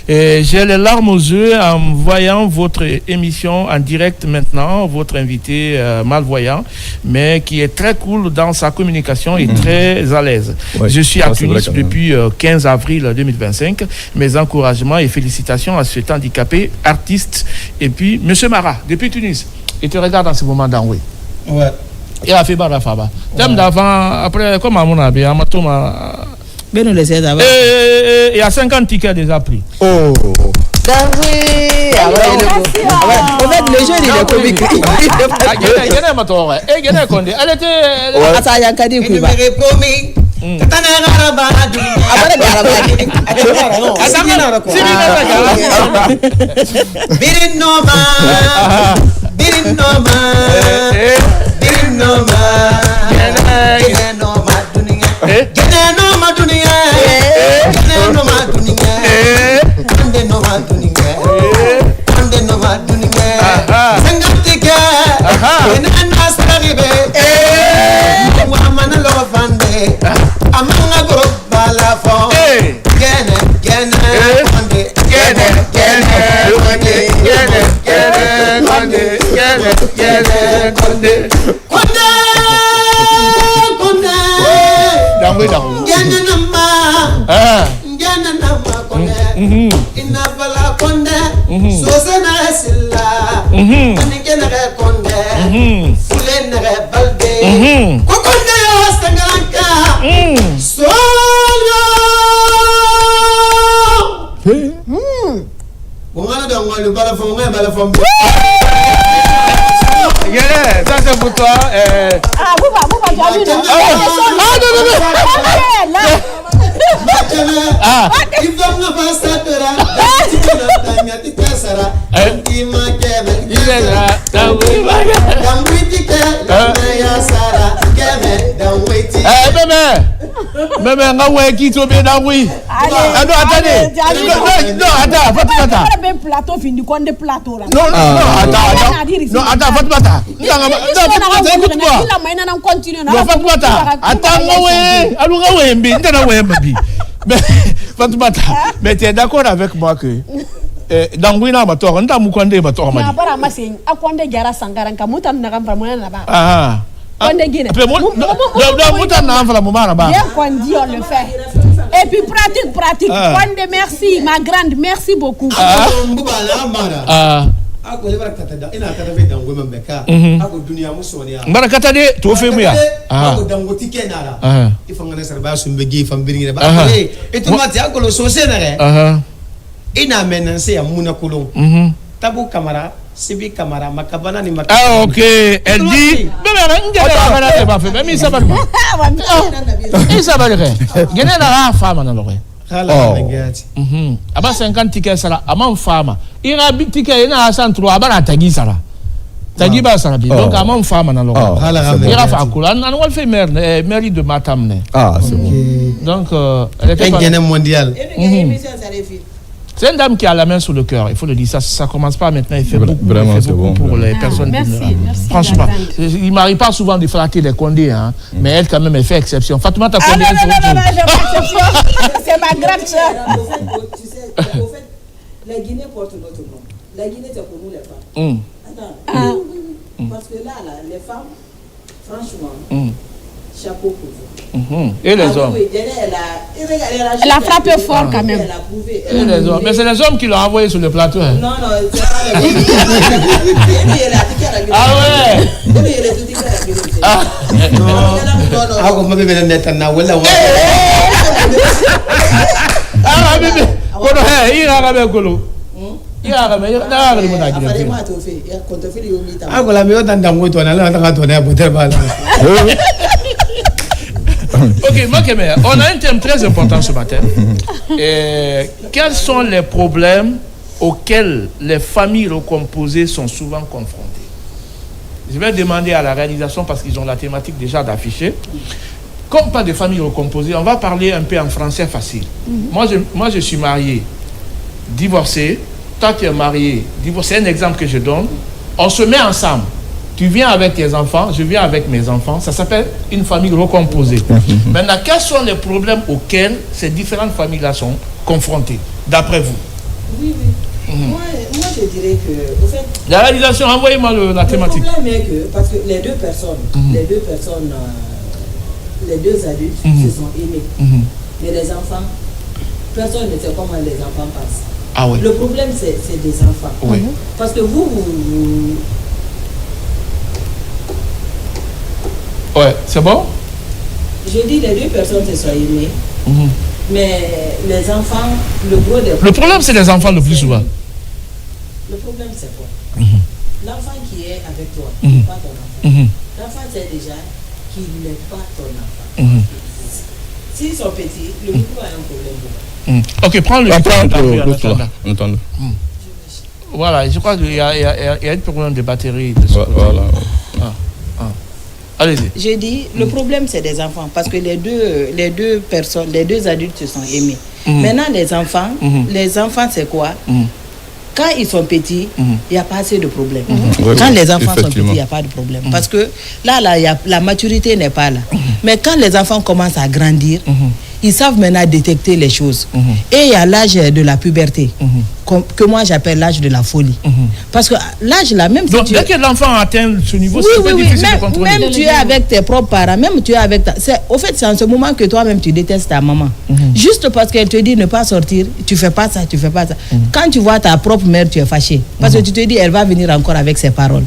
Speaker 1: j'ai les larmes aux yeux en voyant votre émission en direct maintenant. Votre invité malvoyant, mais qui est très cool dans sa communication et très à l'aise. Ouais, je suis à Tunis depuis 15 avril 2025. Mes encouragements et félicitations à cet handicapé artiste. Et puis, Monsieur Mara, depuis Tunis, il te regarde en ce moment dans oui.
Speaker 4: Ouais.
Speaker 1: Il a fait Barafaba. Thème d'avant, après, comment on a bien,
Speaker 2: Ben nous laisser d'abord.
Speaker 1: Il y a 50 tickets déjà pris.
Speaker 3: Oh.
Speaker 2: Oui, on met le jeu il est comique.
Speaker 1: Elle était
Speaker 2: Asa Yankadi Kuba.
Speaker 1: Ça c'est pour toi.
Speaker 5: Ah, Bouba, tu as vu non?
Speaker 1: Mais tu es d'accord avec moi que Dangwina Mator, Ndamukonde Mator Mali.
Speaker 5: Et puis pratique. Merci, ma grande, merci beaucoup.
Speaker 4: Tabou Camara, Sibi Camara, Makabana ni
Speaker 1: Makabana. Ah ok, elle dit. Tagi ba sarabi. Donc à mon femme na loko. Il a fait akula. On fait mairie de Matam.
Speaker 3: C'est bon.
Speaker 1: Donc elle était
Speaker 4: pas mondial.
Speaker 1: C'est une dame qui a la main sur le cœur, il faut le dire. Ça commence pas maintenant, il fait beaucoup pour les personnes.
Speaker 5: Merci.
Speaker 1: Franchement, il m'arrive pas souvent de flatter les Condés, hein, mais elle quand même elle fait exception. Fatoumata Condé,
Speaker 5: c'est ma grande soeur.
Speaker 2: Tu sais, au fait, la Guinée porte notre nom. La Guinée, c'est pour nous les femmes. Attends. Parce que là, les femmes, franchement, chapeau pour vous.
Speaker 1: Et les hommes?
Speaker 5: Elle a frappé fort quand même.
Speaker 1: Et les hommes? Mais c'est les hommes qui l'ont envoyé sur le plateau. Hein.
Speaker 2: Non, c'est pas les hommes.
Speaker 1: Ah ouais? Ok, Makeme, on a un thème très important ce matin. Quels sont les problèmes auxquels les familles recomposées sont souvent confrontées? Je vais demander à la réalisation, parce qu'ils ont la thématique déjà d'afficher. Comme pas de famille recomposée, on va parler un peu en français facile. Moi, je suis marié, divorcé. Toi, tu es marié, divorcé. C'est un exemple que je donne. On se met ensemble. Tu viens avec tes enfants, je viens avec mes enfants. Ça s'appelle une famille recomposée. Maintenant, quels sont les problèmes auxquels ces différentes familles-là sont confrontées, d'après vous?
Speaker 2: Oui. Moi, je dirais que, au fait...
Speaker 1: La réalisation, envoyez-moi la thématique.
Speaker 2: Le problème est que, parce que les deux adultes se sont aimés. Mais les enfants, personne ne sait comment les enfants passent.
Speaker 1: Ah oui.
Speaker 2: Le problème, c'est des enfants.
Speaker 1: Oui.
Speaker 2: Parce que vous...
Speaker 1: Ouais, c'est bon?
Speaker 2: Je dis les deux personnes se sont aimées, mais les enfants, le gros des...
Speaker 1: Le problème, c'est les enfants le plus souvent.
Speaker 2: Le problème, c'est quoi? L'enfant qui est avec toi, n'est pas ton enfant. L'enfant sait déjà qu'il n'est pas ton enfant. S'ils sont petits, le micro a un problème.
Speaker 1: Ok, prends le micro.
Speaker 3: Entends-le.
Speaker 1: Voilà, je crois qu'il y a un problème de batterie.
Speaker 3: Voilà.
Speaker 1: Allez-y.
Speaker 2: Je dis, le problème c'est des enfants parce que les deux adultes se sont aimés. Maintenant les enfants c'est quoi? Quand ils sont petits, il n'y a pas assez de problèmes. Quand les enfants sont petits, il n'y a pas de problème. Parce que là, la maturité n'est pas là. Mais quand les enfants commencent à grandir, ils savent maintenant détecter les choses. Et il y a l'âge de la puberté, que moi j'appelle l'âge de la folie. Parce que l'âge là, même
Speaker 1: donc, dès que l'enfant atteint ce niveau, c'est difficile de contrôler.
Speaker 2: Même tu es avec tes propres parents, même tu es avec au fait, c'est en ce moment que toi-même tu détestes ta maman. Juste parce qu'elle te dit ne pas sortir, tu fais pas ça, tu fais pas ça. Quand tu vois ta propre mère, tu es fâché. Parce que tu te dis, elle va venir encore avec ses paroles.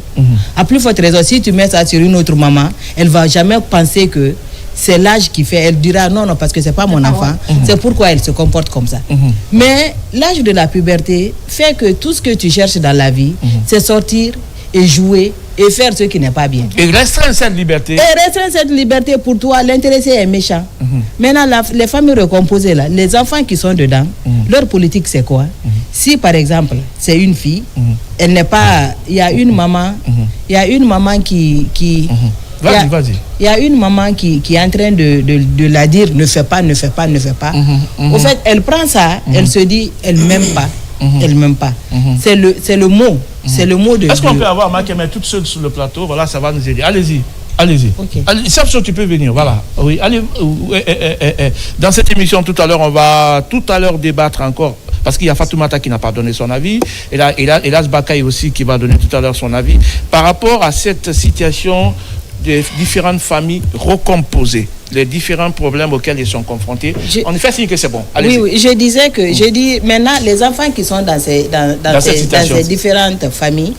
Speaker 2: À plus forte raison, si tu mets ça sur une autre maman, elle va jamais penser que c'est l'âge qui fait. Elle dira non, parce que c'est pas mon enfant. C'est pourquoi elle se comporte comme ça. Mais l'âge de la puberté fait que tout ce que tu cherches dans la vie, c'est sortir et jouer et faire ce qui n'est pas bien.
Speaker 1: Et restreindre cette liberté.
Speaker 2: Et restreindre cette liberté pour toi, l'intéressé est méchant. Maintenant, les familles recomposées, là, les enfants qui sont dedans, leur politique c'est quoi? Si par exemple, c'est une fille, elle n'est pas... Il y a une maman, qui
Speaker 1: Vas-y.
Speaker 2: Il y a une maman qui est en train de la dire ne fais pas. Au fait, elle prend ça, elle se dit elle m'aime pas. Elle m'aime pas. C'est le mot. C'est le mot de...
Speaker 1: Est-ce qu'on peut avoir Makeme toute seule sur le plateau? Voilà, ça va nous aider. Allez-y.
Speaker 2: Okay.
Speaker 1: Samson, tu peux venir. Voilà. Oui, allez. Dans cette émission, tout à l'heure, on va débattre encore. Parce qu'il y a Fatoumata qui n'a pas donné son avis. Et là, Elas Bakaï aussi qui va donner tout à l'heure son avis. Par rapport à cette situation des différentes familles recomposées, les différents problèmes auxquels ils sont confrontés. On fait signe que c'est bon. Allez-y.
Speaker 2: Oui, je disais que, je dis maintenant, les enfants qui sont dans ces différentes familles,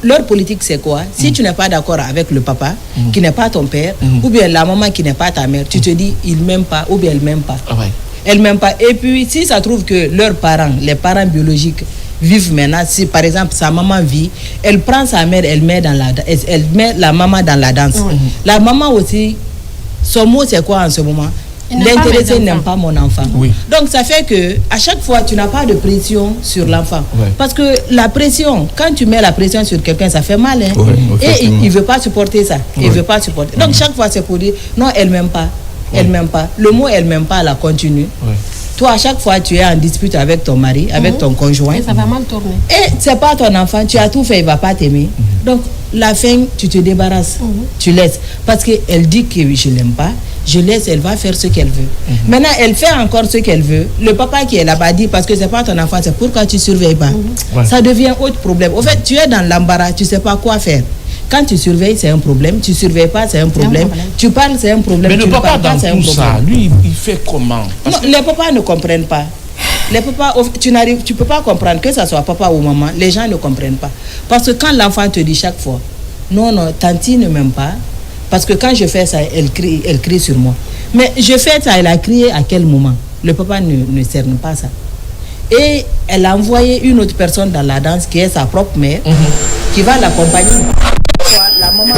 Speaker 2: leur politique c'est quoi? Si tu n'es pas d'accord avec le papa, qui n'est pas ton père, ou bien la maman qui n'est pas ta mère, tu te dis, il m'aime pas, ou bien elle m'aime pas.
Speaker 1: Ah ouais.
Speaker 2: Elle m'aime pas. Et puis, si ça trouve que leurs parents, les parents biologiques, vivent maintenant, si par exemple sa maman vit, elle prend sa mère, elle met la maman dans la danse. La maman aussi, son mot c'est quoi en ce moment? L'intéressé n'aime pas mon enfant.
Speaker 1: Oui.
Speaker 2: Donc ça fait que à chaque fois tu n'as pas de pression sur l'enfant. Parce que la pression, quand tu mets la pression sur quelqu'un, ça fait mal. Hein? Et il ne veut pas supporter ça. Il veut pas supporter. Donc chaque fois c'est pour dire non, elle m'aime pas. Elle m'aime pas. Le mot elle m'aime pas, la continue. Toi, à chaque fois, tu es en dispute avec ton mari, avec ton conjoint.
Speaker 5: Et ça va mal tourner.
Speaker 2: Et c'est pas ton enfant, tu as tout fait, il va pas t'aimer. Donc, la fin, tu te débarrasses. Tu laisses. Parce qu'elle dit que je l'aime pas, je laisse, elle va faire ce qu'elle veut. Maintenant, elle fait encore ce qu'elle veut. Le papa qui est là-bas dit, parce que c'est pas ton enfant, c'est pourquoi tu surveilles pas. Ça devient autre problème. Au fait, tu es dans l'embarras, tu sais pas quoi faire. Quand tu surveilles, c'est un problème. Tu surveilles pas, c'est un problème. Tu parles, c'est un problème.
Speaker 1: Mais le papa, dans
Speaker 2: tout
Speaker 1: ça, lui, il fait comment?
Speaker 2: Non, les papas ne comprennent pas. Les papas, tu peux pas comprendre que ça soit papa ou maman. Les gens ne comprennent pas. Parce que quand l'enfant te dit chaque fois, non, tanti ne m'aime pas, parce que quand je fais ça, elle crie sur moi. Mais je fais ça, elle a crié à quel moment? Le papa ne cerne pas ça. Et elle a envoyé une autre personne dans la danse qui est sa propre mère, qui va l'accompagner. La maman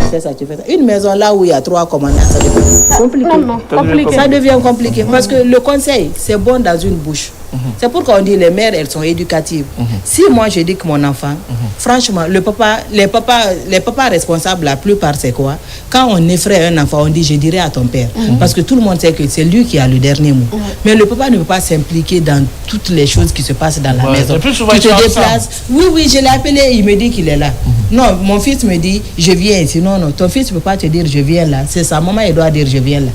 Speaker 2: fais ça, tu fais ça. Une maison là où il y a 3 commandants, ça devient compliqué. Ça devient compliqué parce que le conseil, c'est bon dans une bouche. C'est pourquoi on dit les mères, elles sont éducatives. Si moi je dis que mon enfant, franchement, les papas responsables, la plupart, c'est quoi? Quand on effraie un enfant, on dit je dirais à ton père. Parce que tout le monde sait que c'est lui qui a le dernier mot. Mais le papa ne peut pas s'impliquer dans toutes les choses qui se passent dans la maison. Tu te déplaces. Oui, je l'ai appelé, il me dit qu'il est là. Non, mon fils me dit je viens ici. Non, ton fils ne peut pas te dire je viens là. C'est sa maman, elle doit dire je viens là.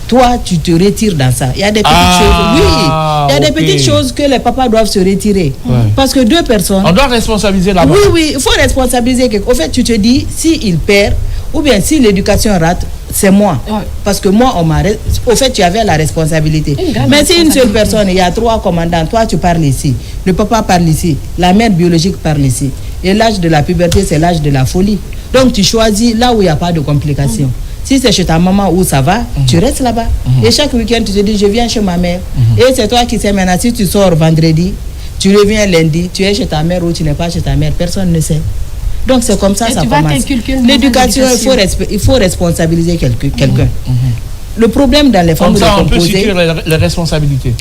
Speaker 2: Toi, tu te retires dans ça. Il y a des petites choses. Oui, il y a des petites choses que les papas doivent se retirer. Parce que 2 personnes.
Speaker 1: On doit responsabiliser la maman.
Speaker 2: Oui, il faut responsabiliser quelqu'un. Au fait, tu te dis, s'il perd, ou bien si l'éducation rate, c'est moi. Parce que moi, au fait, tu avais la responsabilité. Mais si une seule personne, il y a 3 commandants, toi, tu parles ici, le papa parle ici, la mère biologique parle ici. Et l'âge de la puberté, c'est l'âge de la folie. Donc, tu choisis là où il n'y a pas de complications. Si c'est chez ta maman où ça va, tu restes là-bas. Et chaque week-end, tu te dis, je viens chez ma mère. Et c'est toi qui sais maintenant, si tu sors vendredi, tu reviens lundi, tu es chez ta mère ou tu n'es pas chez ta mère, personne ne sait. Donc c'est comme ça, ça commence. L'éducation, il faut responsabiliser quelqu'un. Le problème dans les familles recomposées...
Speaker 1: On peut situer les responsabilités.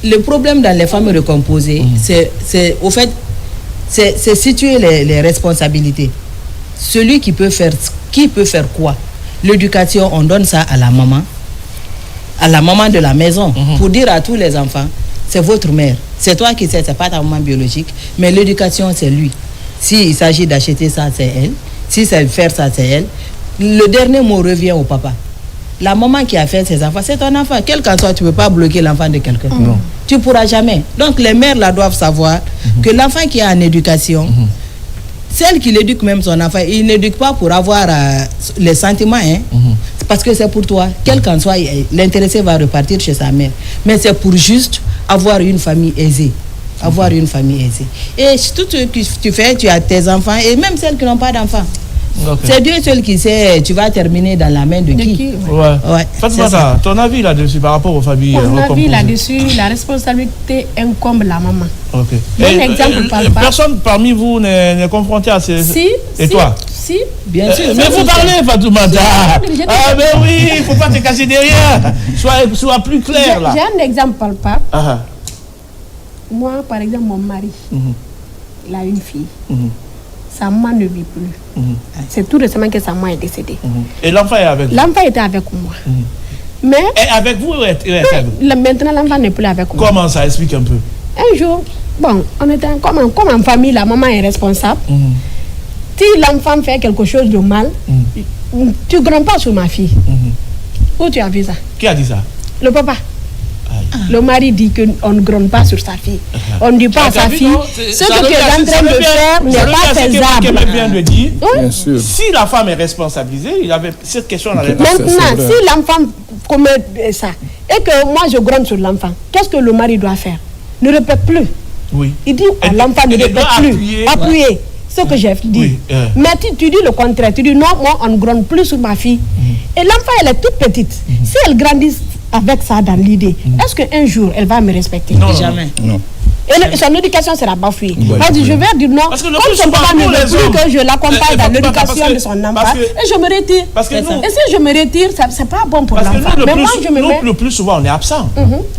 Speaker 2: Le problème dans les familles recomposées, c'est au fait, c'est situer les responsabilités. Celui qui peut faire quoi? L'éducation, on donne ça à la maman de la maison, pour dire à tous les enfants, c'est votre mère. C'est toi qui sais, c'est pas ta maman biologique, mais l'éducation, c'est lui. S'il s'agit d'acheter ça, c'est elle. Si c'est faire ça, c'est elle. Le dernier mot revient au papa. La maman qui a fait ses enfants, c'est ton enfant. Quel qu'en soit, tu ne peux pas bloquer l'enfant de quelqu'un. Tu ne pourras jamais. Donc les mères là doivent savoir que l'enfant qui est en éducation, celle qui l'éduque même son enfant, il n'éduque pas pour avoir les sentiments, parce que c'est pour toi. Quel qu'en soit, l'intéressé va repartir chez sa mère. Mais c'est pour juste avoir une famille aisée. Et tout ce que tu fais, tu as tes enfants, et même celles qui n'ont pas d'enfants. C'est Dieu seul qui sait, tu vas terminer dans la main de qui.
Speaker 1: Fatoumata, ton avis là-dessus par rapport aux familles
Speaker 5: Mon avis là-dessus, la responsabilité incombe la maman.
Speaker 1: Exemple, personne parmi vous n'est confronté à ces... Toi?
Speaker 5: Si,
Speaker 2: bien sûr.
Speaker 1: Mais vous parlez, Fatoumata. Ah, mais oui, il ne faut pas te cacher derrière. Sois plus clair là.
Speaker 5: J'ai un exemple palpable. Moi, par exemple, mon mari, il a une fille. Sa maman ne vit plus. C'est tout récemment que sa maman est décédée.
Speaker 1: Et l'enfant est avec vous?
Speaker 5: L'enfant était avec moi. Mais...
Speaker 1: Et avec vous ou avec vous?
Speaker 5: Maintenant, l'enfant n'est plus avec moi.
Speaker 1: Comment ça? Explique un peu.
Speaker 5: Un jour, on était comme en famille, la maman est responsable. Si l'enfant fait quelque chose de mal, tu ne grondes pas sur ma fille. Où tu as vu ça?
Speaker 1: Qui a dit ça?
Speaker 5: Le papa. Le mari dit qu'on ne gronde pas sur sa fille. On ne dit pas à sa fille, ce que tu es en train de faire n'est pas faisable.
Speaker 1: Vient de dire, si la femme est responsabilisée, il avait cette question à la réponse.
Speaker 5: Maintenant, si l'enfant commet ça, et que moi je gronde sur l'enfant, qu'est-ce que le mari doit faire? Ne répète plus. Il dit à l'enfant ne répète plus. Appuyer. Ce que j'ai dit. Mais tu dis le contraire. Tu dis non, moi on ne gronde plus sur ma fille. Et l'enfant, elle est toute petite. Si elle grandit avec ça dans l'idée, est-ce qu'un jour elle va me respecter?
Speaker 2: Non, jamais.
Speaker 5: Non. Et son éducation sera bafouée. Parce que je vais dire non,
Speaker 1: parce que
Speaker 5: comme son papa ne veut plus que je l'accompagne dans l'éducation de son enfant, et je me retire. Et si je me retire, c'est pas bon pour l'enfant. Mais moi, je me mets...
Speaker 1: Le plus souvent, on est absent.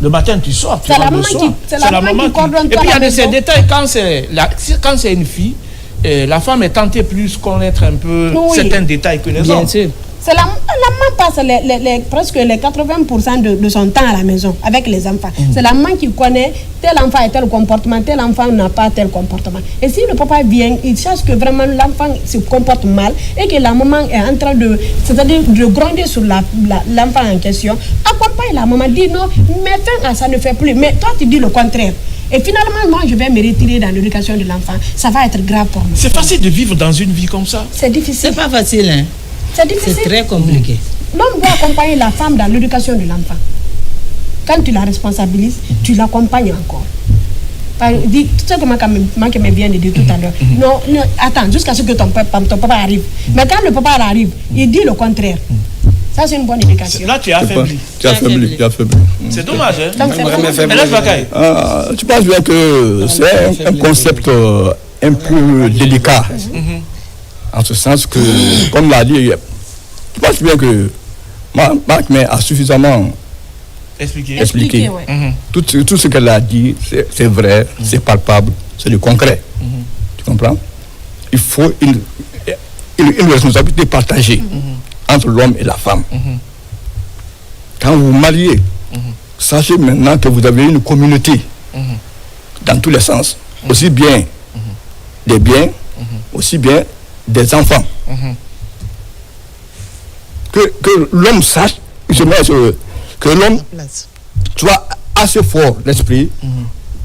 Speaker 1: Le matin, tu sors, tu
Speaker 5: c'est la
Speaker 1: rentres le soir.
Speaker 5: C'est la maman qui coordonne.
Speaker 1: Et puis, il y a ces détails, quand c'est une fille, la femme est tentée plus connaître un peu certains détails que les hommes.
Speaker 2: Bien sûr.
Speaker 5: C'est la maman passe presque les 80% de son temps à la maison avec les enfants. C'est la maman qui connaît tel enfant a tel comportement, tel enfant n'a pas tel comportement. Et si le papa vient, il cherche que vraiment l'enfant se comporte mal et que la maman est en train c'est-à-dire de gronder sur l'enfant en question, accompagne la maman, dit non, mais fin à ça ne fait plus. Mais toi tu dis le contraire. Et finalement, moi, je vais me retirer dans l'éducation de l'enfant. Ça va être grave pour moi.
Speaker 1: C'est facile de vivre dans une vie comme ça.
Speaker 5: C'est difficile.
Speaker 2: C'est pas facile, hein.
Speaker 5: C'est difficile.
Speaker 2: C'est très compliqué.
Speaker 5: L'homme doit accompagner la femme dans l'éducation de l'enfant. Quand tu la responsabilises, tu l'accompagnes encore. Dis tout ce que moi vient de dire tout à l'heure. Non, attends, jusqu'à ce que ton papa arrive. Mais quand le papa arrive, il dit le contraire. Ça, c'est une bonne éducation.
Speaker 1: Là, tu es affaibli.
Speaker 3: Tu es affaibli.
Speaker 1: C'est dommage, hein?
Speaker 5: Donc, c'est
Speaker 3: tu penses bien que c'est un concept un peu délicat. En ce sens que, comme l'a dit, je pense bien que Marc a suffisamment expliqué.
Speaker 5: Ouais.
Speaker 3: Tout ce qu'elle a dit, c'est vrai, c'est palpable, c'est du concret. Tu comprends? Il faut une responsabilité partagée entre l'homme et la femme. Quand vous vous mariez, sachez maintenant que vous avez une communauté dans tous les sens, aussi bien des biens, aussi bien des enfants. Que l'homme sache, que l'homme soit assez fort d'esprit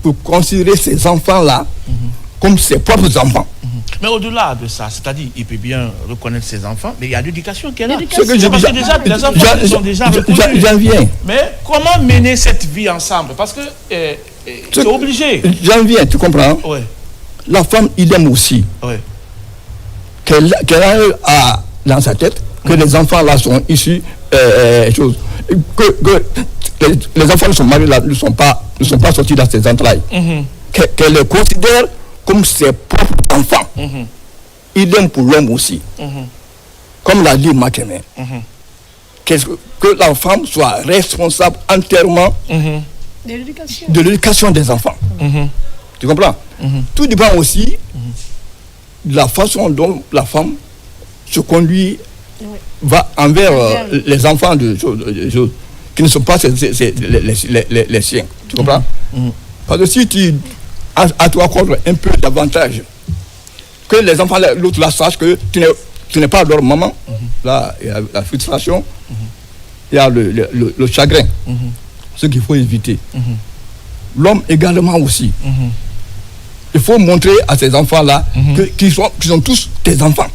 Speaker 3: pour considérer ces enfants-là comme ses propres enfants.
Speaker 1: Mais au-delà de ça, c'est-à-dire il peut bien reconnaître ses enfants, mais il y a l'éducation qui est là.
Speaker 3: Ce que je
Speaker 1: parce que déjà, les enfants sont déjà reconnus.
Speaker 3: J'en viens.
Speaker 1: Mais comment mener cette vie ensemble? Parce que tu es obligé.
Speaker 3: J'en viens, tu comprends?
Speaker 1: Ouais.
Speaker 3: La femme, il aime aussi.
Speaker 1: Ouais.
Speaker 3: Qu'elle a dans sa tête que les enfants là sont issus que les enfants de son mari là ne sont pas sortis dans ses entrailles. Qu'elle les considère comme ses propres enfants. Idem pour l'homme aussi. Comme l'a dit Makeme. Que la femme soit responsable entièrement de l'éducation des enfants. Tu comprends? Tout dépend aussi de la façon dont la femme se conduit va envers les enfants qui ne sont pas les siens. Tu comprends? Parce que si tu as toi contre un peu davantage, que les enfants, l'autre là, sachent que tu n'es pas leur maman, là, il y a la frustration, il y a le chagrin, ce qu'il faut éviter. L'homme également aussi. Il faut montrer à ces enfants-là qu'ils sont tous tes enfants.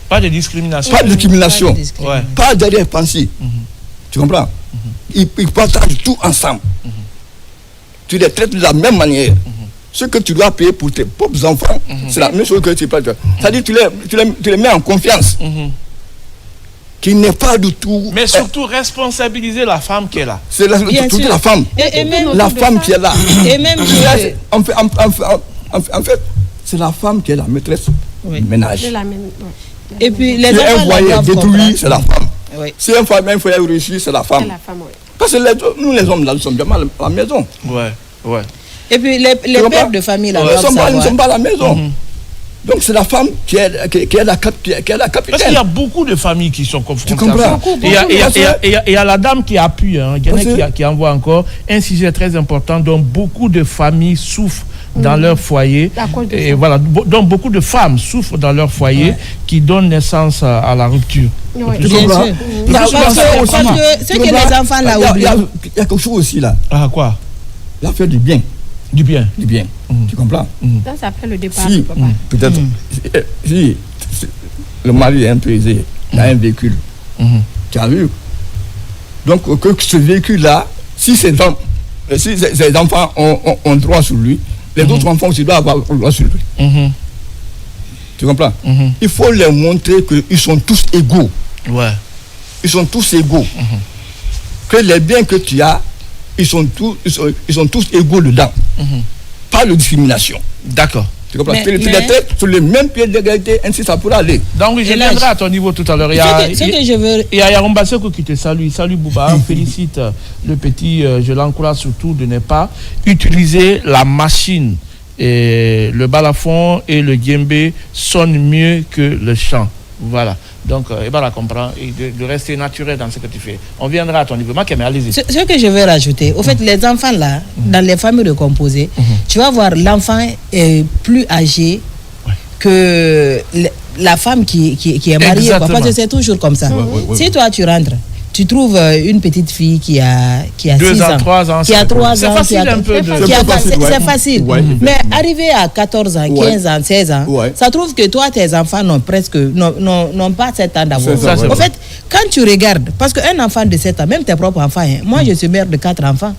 Speaker 1: Pas de discrimination.
Speaker 3: Pas de discrimination.
Speaker 1: Ouais.
Speaker 3: Pas d'arrière-pensée. Tu comprends? Ils partagent tout ensemble. Tu les traites de la même manière. Ce que tu dois payer pour tes propres enfants, c'est la même chose que tu payes. C'est-à-dire que tu les mets en confiance. Qui n'est pas du tout...
Speaker 1: Mais surtout responsabiliser la femme qui est là.
Speaker 3: C'est toute la femme.
Speaker 2: Et même
Speaker 3: la femme qui est là.
Speaker 2: Et même...
Speaker 3: En fait, c'est la femme qui est la maîtresse du ménage.
Speaker 2: Et puis les
Speaker 3: si
Speaker 2: enfants
Speaker 3: un foyer détruit, c'est la femme.
Speaker 2: Oui.
Speaker 3: Si un foyer réussi, c'est la femme. Parce que nous les hommes là, nous sommes bien mal à la maison.
Speaker 1: Ouais.
Speaker 2: Et puis les pères de famille là,
Speaker 3: ils ne sont pas à la maison. Donc c'est la femme qui est la capitaine.
Speaker 1: Parce qu'il y a beaucoup de familles qui sont confrontées.
Speaker 3: Tu comprends?
Speaker 1: À ça. Et il y a la dame qui appuie, qui envoie encore un sujet très important dont beaucoup de familles souffrent dans leur foyer. Et voilà, donc beaucoup de femmes souffrent dans leur foyer qui donnent naissance à la rupture.
Speaker 3: Tu comprends?
Speaker 2: Parce que ce que les enfants là oublient.
Speaker 3: Il y a quelque chose aussi là.
Speaker 1: Ah quoi?
Speaker 3: L'affaire du bien.
Speaker 1: Du bien.
Speaker 3: Tu comprends?
Speaker 5: Ça s'appelle le départ.
Speaker 3: Si, peut-être, si le mari est un peu aisé, il a un véhicule. Tu as vu? Donc, que ce véhicule-là, si ces enfants ont droit sur lui, les autres enfants aussi doivent avoir droit sur lui. Tu comprends? Il faut leur montrer qu'ils sont tous égaux.
Speaker 1: Ouais.
Speaker 3: Ils sont tous égaux. Que les biens que tu as, ils sont tous égaux dedans. Pas de discrimination.
Speaker 1: D'accord.
Speaker 3: Tu comprends? Tu les traites sur les mêmes pieds d'égalité, ainsi ça pourra aller.
Speaker 1: Donc, je viendrai à ton niveau tout à l'heure. Il y a Yaromba Seko qui te salue. Salut Bouba, félicite le petit. Je l'encourage surtout de ne pas utiliser la machine. Et le balafon et le djembé sonnent mieux que le chant. Voilà. Donc, Ebara comprend et de rester naturel dans ce que tu fais. On viendra à ton niveau. Makeme, allez-y.
Speaker 2: Ce que je veux rajouter, au fait, les enfants là, dans les familles recomposées, tu vas voir l'enfant est plus âgé que la femme qui est mariée. Parce que c'est toujours comme ça. Si toi, tu rentres, tu trouves une petite fille qui a 6 ans,
Speaker 1: 3 ans,
Speaker 2: qui a 3 ans,
Speaker 1: c'est facile un peu.
Speaker 2: C'est facile. Mais arriver à 14 ans, 15 ans, 16 ans, ça trouve que toi, tes enfants n'ont pas 7 ans d'avoir. En fait, quand tu regardes, parce qu'un enfant de 7 ans, même tes propres enfants, moi je suis mère de 4 enfants,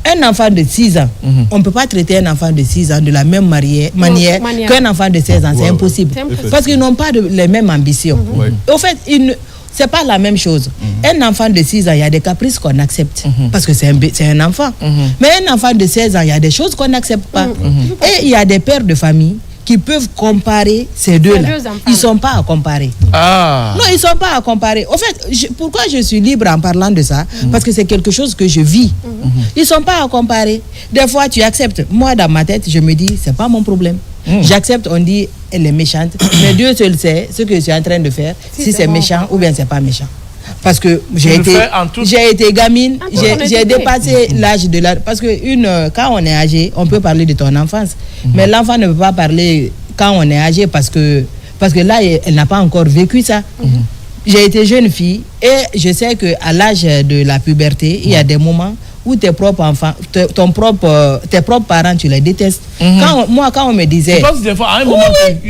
Speaker 2: un enfant de 6 ans, on ne peut pas traiter un enfant de 6 ans de la même manière qu'un enfant de 16 ans, c'est impossible. Parce qu'ils n'ont pas les mêmes ambitions. En fait, c'est pas la même chose. Un enfant de 6 ans, il y a des caprices qu'on accepte parce que c'est un enfant. Mais un enfant de 16 ans, il y a des choses qu'on n'accepte pas. Et il y a des pères de famille qui peuvent comparer ces deux-là. Ils ne sont pas à comparer. Non, ils ne sont pas à comparer. En fait, pourquoi je suis libre en parlant de ça? Parce que c'est quelque chose que je vis. Ils ne sont pas à comparer. Des fois, tu acceptes. Moi, dans ma tête, je me dis, ce n'est pas mon problème. J'accepte, on dit, elle est méchante. Mais Dieu seul sait ce que je suis en train de faire, si c'est méchant ou bien c'est pas méchant. Parce que j'ai été gamine, j'ai dépassé l'âge de la... Parce que quand on est âgé, on peut parler de ton enfance. Mais l'enfant ne peut pas parler quand on est âgé parce que là, elle n'a pas encore vécu ça. J'ai été jeune fille et je sais qu'à l'âge de la puberté, il y a des moments où tes propres enfants, tes propres parents, tu les détestes. Quand on me disait...
Speaker 1: Je pense des fois, à un moment...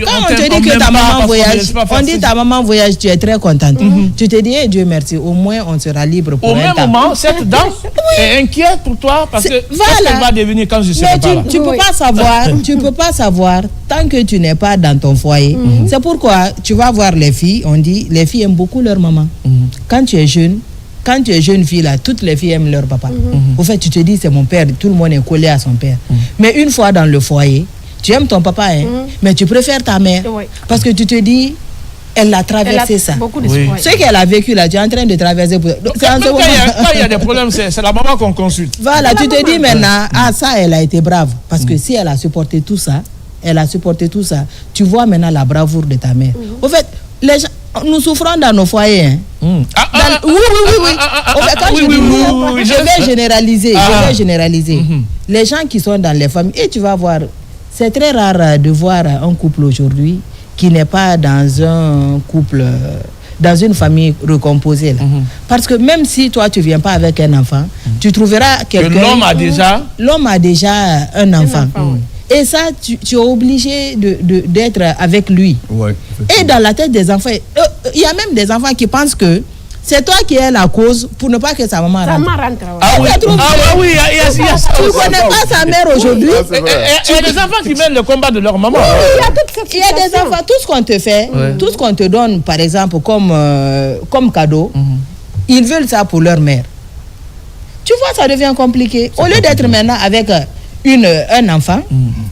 Speaker 2: Quand on te dit que ta maman voyage, on dit ta maman voyage, tu es très contente. Tu te dis, Dieu merci, au moins on sera libre pour un temps.
Speaker 1: Au même moment, cette dame est inquiète pour toi parce que qu'est-ce qu'elle va devenir quand je serai pas là?
Speaker 2: Tu peux pas savoir, tu peux pas savoir tant que tu n'es pas dans ton foyer. C'est pourquoi tu vas voir les filles, on dit, les filles aiment beaucoup leur maman. Quand tu es jeune fille là, toutes les filles aiment leur papa. Au fait, tu te dis c'est mon père, tout le monde est collé à son père. Mais une fois dans le foyer, tu aimes ton papa, mais tu préfères ta mère. Parce que tu te dis, elle a traversé ça. Ce qu'elle a vécu là, tu es en train de traverser.
Speaker 1: Quand il y a des problèmes, c'est la maman qu'on consulte.
Speaker 2: Voilà, tu te dis maintenant, ça, elle a été brave. Parce que si elle a supporté tout ça, tu vois maintenant la bravoure de ta mère. Au fait, les gens, nous souffrons dans nos foyers. Oui. Je vais généraliser. Les gens qui sont dans les familles, et tu vas voir, c'est très rare de voir un couple aujourd'hui qui n'est pas dans un couple, dans une famille recomposée. Là. Parce que même si toi, tu ne viens pas avec un enfant, tu trouveras quelqu'un... L'homme a déjà un enfant. Et ça, tu es obligé d'être avec lui. Et dans la tête des enfants, il y a même des enfants qui pensent que c'est toi qui es la cause pour ne pas que sa maman rentre. Tu ne connais pas sa mère aujourd'hui.
Speaker 1: Il y a des enfants qui mènent le combat de leur maman.
Speaker 2: Il y a des enfants, tout ce qu'on te fait, tout ce qu'on te donne, par exemple, comme cadeau, ils veulent ça pour leur mère. Tu vois, ça devient compliqué. Au lieu d'être maintenant avec... un enfant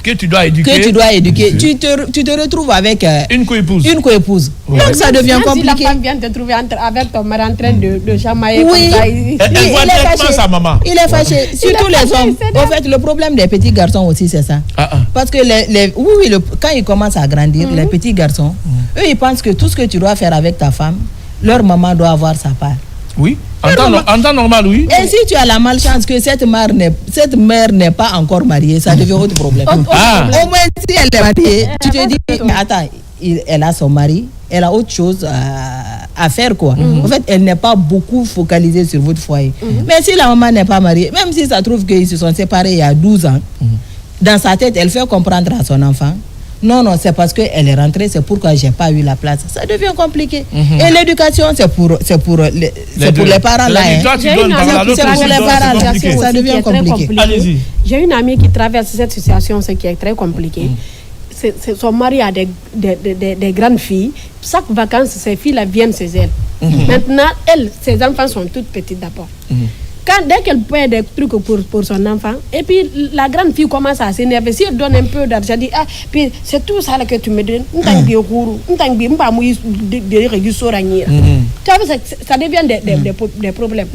Speaker 1: que tu dois éduquer,
Speaker 2: tu te retrouves avec
Speaker 1: une
Speaker 2: coépouse. Donc ça devient compliqué.
Speaker 5: Si la femme vient te trouver avec ton mari en train de chamailler
Speaker 2: comme ça,
Speaker 1: elle voit directement sa maman.
Speaker 2: Il est fâché. Surtout les hommes. En fait, le problème des petits garçons aussi, c'est ça. Parce que quand ils commencent à grandir, les petits garçons, eux, ils pensent que tout ce que tu dois faire avec ta femme, leur maman doit avoir sa part.
Speaker 1: Oui, en temps normal, oui.
Speaker 2: Et si tu as la malchance que cette mère n'est pas encore mariée, ça devient autre problème. Au moins, si elle est mariée, tu te dis, mais attends, elle a son mari, elle a autre chose à faire, quoi. En fait, elle n'est pas beaucoup focalisée sur votre foyer. Mais si la maman n'est pas mariée, même si ça trouve qu'ils se sont séparés il y a 12 ans, dans sa tête, elle fait comprendre à son enfant, non, c'est parce qu'elle est rentrée, c'est pourquoi je n'ai pas eu la place. Ça devient compliqué. Et l'éducation, c'est pour les parents là.
Speaker 5: C'est pour les parents là. Ça devient compliqué. J'ai une amie qui traverse cette situation, ce qui est très compliqué. Son mari a des grandes filles. Chaque vacances, ces filles-là viennent chez elle. Maintenant, ses enfants sont toutes petites d'abord. Dès qu'elle paie des trucs pour son enfant, et puis la grande fille commence à s'énerver. Si elle donne un peu d'argent, elle dit puis c'est tout ça là que tu me donnes. Ça devient des problèmes.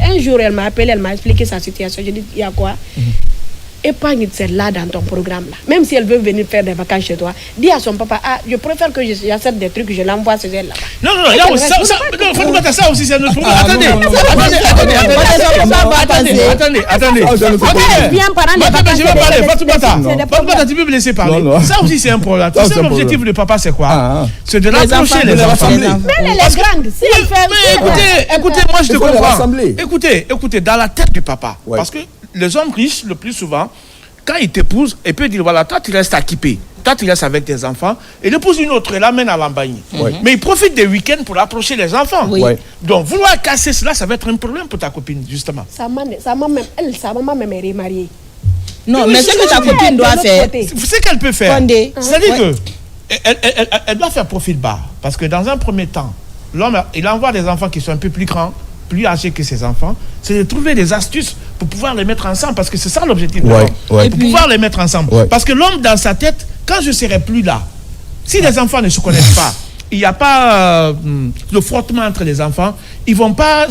Speaker 5: Un jour, elle m'a appelé, elle m'a expliqué sa situation. J'ai dit, il y a quoi? Épargne celle-là dans ton programme là. Même si elle veut venir faire des vacances chez toi, dis à son papa, je préfère que j'achète des trucs, je l'envoie chez elle là-bas.
Speaker 1: Non, ça aussi c'est un autre problème. Attendez. Je vais parler, Fatoumata, tu peux me laisser parler. Ça aussi c'est un problème. Tu sais l'objectif de papa c'est quoi? C'est de rapprocher les enfants.
Speaker 5: Mais elle est grande. Si elle fait...
Speaker 1: Écoutez, moi je te comprends. Écoutez, dans la tête du papa, parce que les hommes riches, le plus souvent, quand ils t'épousent, ils peuvent dire, voilà, toi tu restes équipé, toi tu restes avec tes enfants, et l'épouse une autre, elle l'amène à l'embagnie. Mais ils profitent des week-ends pour approcher les enfants. Donc vouloir casser cela, ça va être un problème pour ta copine, justement.
Speaker 5: Sa maman même est remariée.
Speaker 2: Non, mais ce que ta copine doit faire...
Speaker 1: Vous savez qu'elle peut faire? C'est-à-dire qu'elle doit faire profil bas. Parce que dans un premier temps, l'homme, il envoie des enfants qui sont un peu plus grands, plus âgés que ses enfants, c'est de trouver des astuces pour pouvoir les mettre ensemble, parce que c'est ça l'objectif de l'homme, pour pouvoir les mettre ensemble. Parce que l'homme, dans sa tête, quand je ne serai plus là, si les enfants ne se connaissent pas, il n'y a pas de frottement entre les enfants, ils ne vont pas...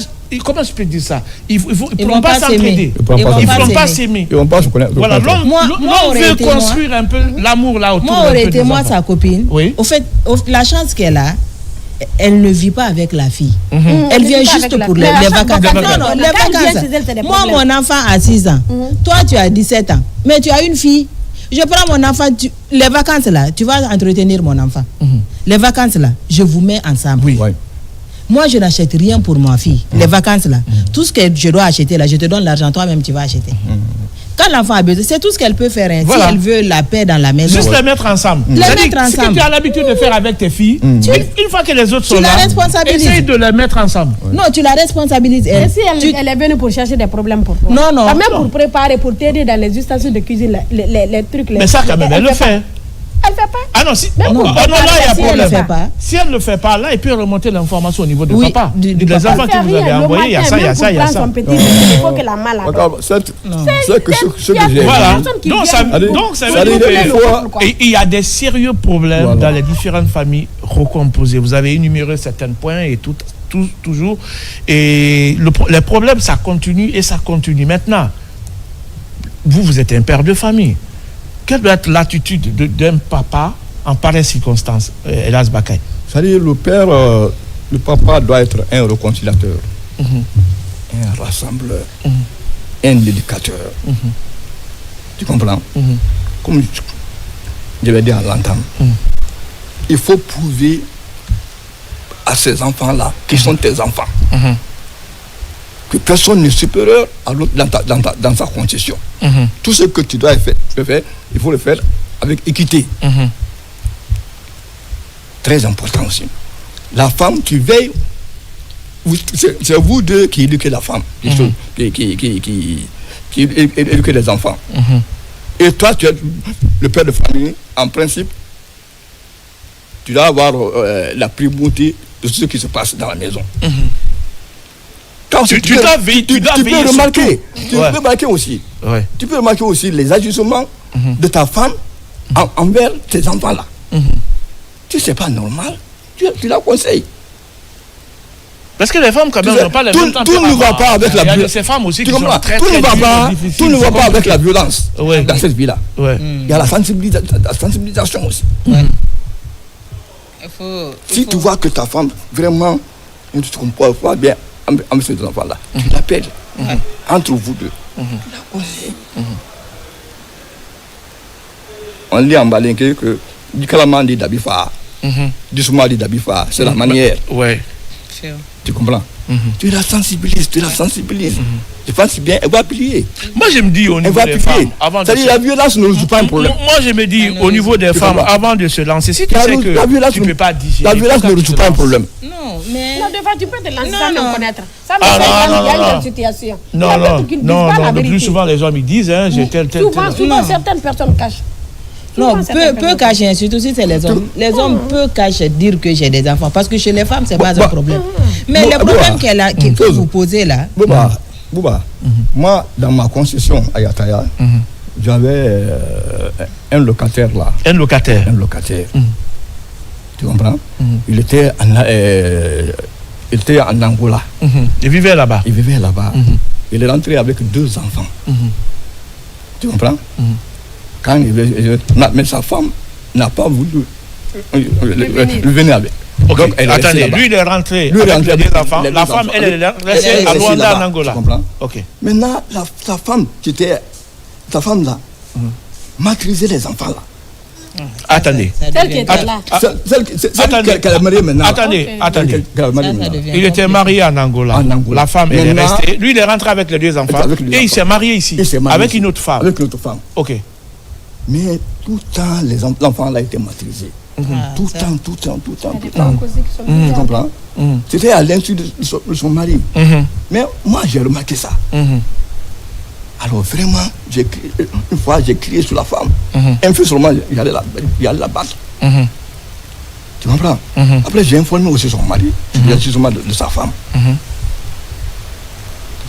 Speaker 1: Comment je peux dire ça? Ils ne pourront pas s'entraider. Ils ne pourront pas s'aimer.
Speaker 3: Ils ne vont pas se connaître.
Speaker 1: Voilà, l'homme veut construire un peu l'amour là autour.
Speaker 2: Moi, aurait été moi sa copine.
Speaker 1: Oui.
Speaker 2: Au fait, la chance qu'elle a, elle ne vit pas avec la fille. Elle vient juste pour les vacances. Non, les vacances. Moi, mon enfant a 6 ans. Toi, tu as 17 ans. Mais tu as une fille. Je prends mon enfant. Les vacances là, tu vas entretenir mon enfant. Les vacances là, je vous mets ensemble.
Speaker 1: Oui.
Speaker 2: Moi, je n'achète rien pour ma fille. Les vacances là, tout ce que je dois acheter là, je te donne l'argent, toi-même tu vas acheter. Quand l'enfant a besoin, c'est tout ce qu'elle peut faire. Voilà. Si elle veut la paix dans la maison.
Speaker 1: Juste les mettre ensemble. Ce que tu as l'habitude de faire avec tes filles, une fois que les autres sont là, essaye de les mettre ensemble.
Speaker 2: Non, tu la responsabilises.
Speaker 5: Et si elle est venue pour chercher des problèmes pour toi?
Speaker 2: Non.
Speaker 5: Même pour préparer, pour t'aider dans les ustensiles de cuisine, les trucs.
Speaker 1: Mais ça, quand même, elle le fait.
Speaker 5: Elle ne fait pas.
Speaker 1: Ah non, là, il y a problème. Si elle ne le fait pas, là, il peut remonter l'information au niveau de papa. Les enfants que vous avez envoyés, il y a ça, il y a ça, il y a ça.
Speaker 5: Il faut que la malle
Speaker 3: c'est ce que j'ai.
Speaker 1: Voilà. Donc, ça veut dire qu'il y a des sérieux problèmes dans les différentes familles recomposées. Vous avez énuméré certains points et toujours. Et les problèmes, ça continue et ça continue. Maintenant, vous êtes un père de famille. Quelle doit être l'attitude d'un papa en pareille circonstance, Elas Bakay?
Speaker 3: C'est-à-dire le papa doit être un réconciliateur, un rassembleur, un éducateur. Tu comprends? Comme je l'ai dit à l'entame, il faut prouver à ces enfants-là qui sont tes enfants que personne n'est supérieur à l'autre dans sa concession. Tout ce que tu dois faire, il faut le faire avec équité. Très important aussi. La femme, tu veilles, c'est vous deux qui éduquez la femme, qui éduquez les enfants. Et toi, tu es le père de famille, en principe, tu dois avoir la primauté de ce qui se passe dans la maison. Tu peux remarquer aussi. Tu peux remarquer aussi les agissements de ta femme envers tes enfants-là. Tu sais pas normal, tu la conseilles.
Speaker 1: Parce que les femmes, quand même, n'ont pas les mêmes temps.
Speaker 3: Tout ne va pas avec la violence.
Speaker 1: Ces femmes aussi qui sont très difficiles.
Speaker 3: Tout ne va pas avec la violence dans cette vie-là. Il y a la sensibilisation aussi. Si tu vois que ta femme, vraiment, ne te comprend pas bien avec ces enfants-là, tu l'appelles entre vous deux. Tu la conseilles. On lit en balinké que du Kalaman dit d'Abifa, du Souma dit d'Abifa, c'est la manière. Tu comprends? Tu la sensibilises, Je pense bien, elle va plier.
Speaker 1: Moi, je me dis au niveau des femmes,
Speaker 3: c'est-à-dire la violence ne résout pas un problème.
Speaker 1: Moi, je me dis au niveau des femmes, avant de se lancer, si tu sais que tu ne peux pas digérer.
Speaker 3: La violence ne résout pas un problème.
Speaker 2: Non, mais...
Speaker 5: Non, tu peux te lancer sans te connaître. Ça me fait qu'il y a une situation.
Speaker 1: Non, le plus souvent, les hommes, ils disent, j'ai tel.
Speaker 5: Souvent, certaines personnes cachent.
Speaker 2: Non, peut cacher, surtout si c'est les hommes. Les hommes peuvent cacher, dire que j'ai des enfants. Parce que chez les femmes, c'est pas un problème. Mais le problème que vous posez là...
Speaker 3: Bouba, moi, dans ma concession à Yataya, j'avais un locataire là.
Speaker 1: Un locataire.
Speaker 3: Tu comprends? Il était en Angola.
Speaker 1: Il vivait là-bas.
Speaker 3: Il est rentré avec 2 enfants. Tu comprends? Quand mais sa femme n'a pas voulu venir avec.
Speaker 1: Okay.
Speaker 3: Donc,
Speaker 1: attendez, lui il est rentré avec les 2 enfants. La femme, elle est restée à Luanda, en Angola.
Speaker 3: Tu comprends?
Speaker 1: Ok.
Speaker 3: Maintenant, sa femme là, maîtrisait les enfants là.
Speaker 1: Attendez.
Speaker 5: Celle qui était là.
Speaker 3: Celle qu'elle a mariée maintenant.
Speaker 1: Attendez. Il
Speaker 3: Il
Speaker 1: était marié en Angola. La femme, elle est restée. Lui, il est rentré avec les 2 enfants. Et il s'est marié ici. Avec une autre femme. Ok.
Speaker 3: Mais tout le temps, l'enfant là était maîtrisé. Tout le temps. Tu comprends? C'était à l'insu de son mari. Mais moi, j'ai remarqué ça. Alors vraiment, une fois, j'ai crié sur la femme. Un peu seulement, il y allait la battre. Tu comprends? Après, j'ai informé aussi son mari, justement de sa femme. Tu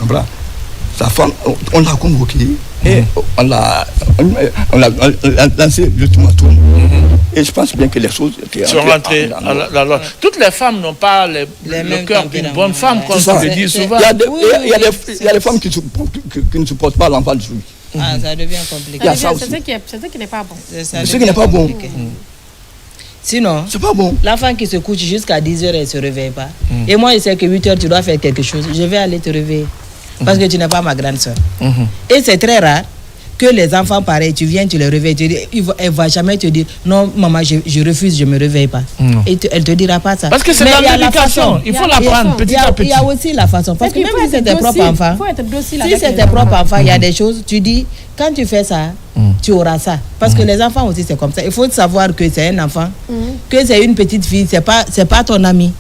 Speaker 3: comprends? Sa femme, on l'a convoqué et on l'a lancé justement tout. Et je pense bien que les choses étaient
Speaker 1: rentrées. Toutes les femmes n'ont pas le cœur d'une bonne femme, comme on le dit souvent.
Speaker 3: Il y a des femmes qui ne supportent pas l'enfant de lui.
Speaker 2: Ça devient compliqué.
Speaker 5: C'est ce qui n'est pas bon.
Speaker 3: C'est ce qui n'est pas bon.
Speaker 2: Sinon,
Speaker 3: c'est pas bon.
Speaker 2: L'enfant qui se couche jusqu'à 10h et ne se réveille pas. Et moi, je sais que 8h, tu dois faire quelque chose. Je vais aller te réveiller. Parce que tu n'es pas ma grande soeur. Et c'est très rare que les enfants pareils, tu viens, tu les réveilles, tu dis, elle ne va jamais te dire non, maman, je refuse, je ne me réveille pas. Et elle ne te dira pas ça.
Speaker 1: Parce que c'est dans l'éducation, il faut l'apprendre petit à petit.
Speaker 2: Il y a aussi la façon. Parce que même si c'est tes propres enfants, il y a des choses, tu dis, quand tu fais ça, tu auras ça. Parce que les enfants aussi, c'est comme ça. Il faut savoir que c'est un enfant, que c'est une petite fille, c'est pas ton ami.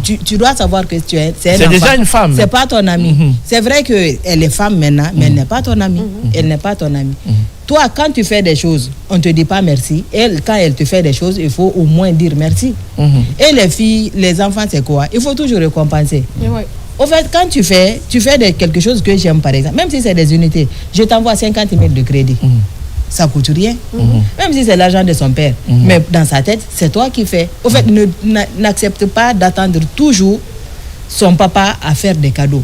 Speaker 2: Tu dois savoir que c'est un enfant.
Speaker 1: C'est déjà une femme.
Speaker 2: C'est pas ton ami. C'est vrai qu'elle est femme maintenant, mais elle n'est pas ton ami. Elle n'est pas ton ami. Toi, quand tu fais des choses, on ne te dit pas merci. Elle, quand elle te fait des choses, il faut au moins dire merci. Et les filles, les enfants, c'est quoi? Il faut toujours récompenser. Au fait, quand tu fais quelque chose que j'aime, par exemple, même si c'est des unités, je t'envoie 50 000 de crédit. Ça ne coûte rien. Même si c'est l'argent de son père. Mais dans sa tête, c'est toi qui fais. Au fait, n'accepte pas d'attendre toujours son papa à faire des cadeaux.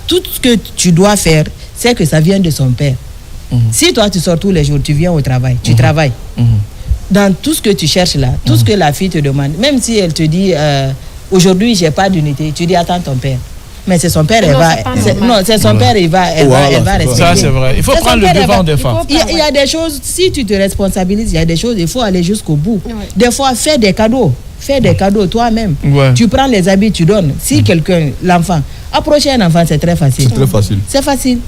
Speaker 2: Tout ce que tu dois faire, c'est que ça vient de son père. Si toi, tu sors tous les jours, tu viens au travail, tu travailles. Dans tout ce que tu cherches là, tout ce que la fille te demande, même si elle te dit, aujourd'hui, je n'ai pas d'unité, tu dis, attends ton père. Mais c'est son père, c'est son père, elle va respecter.
Speaker 1: Ça, c'est vrai. Il faut prendre le devant des femmes.
Speaker 2: Il y a des choses, si tu te responsabilises, il y a des choses, il faut aller jusqu'au bout. Des fois, fais des cadeaux. Fais des cadeaux toi-même. Tu prends les habits, tu donnes. Si quelqu'un, l'enfant, approcher un enfant, c'est très facile.
Speaker 3: C'est très facile.
Speaker 2: C'est facile.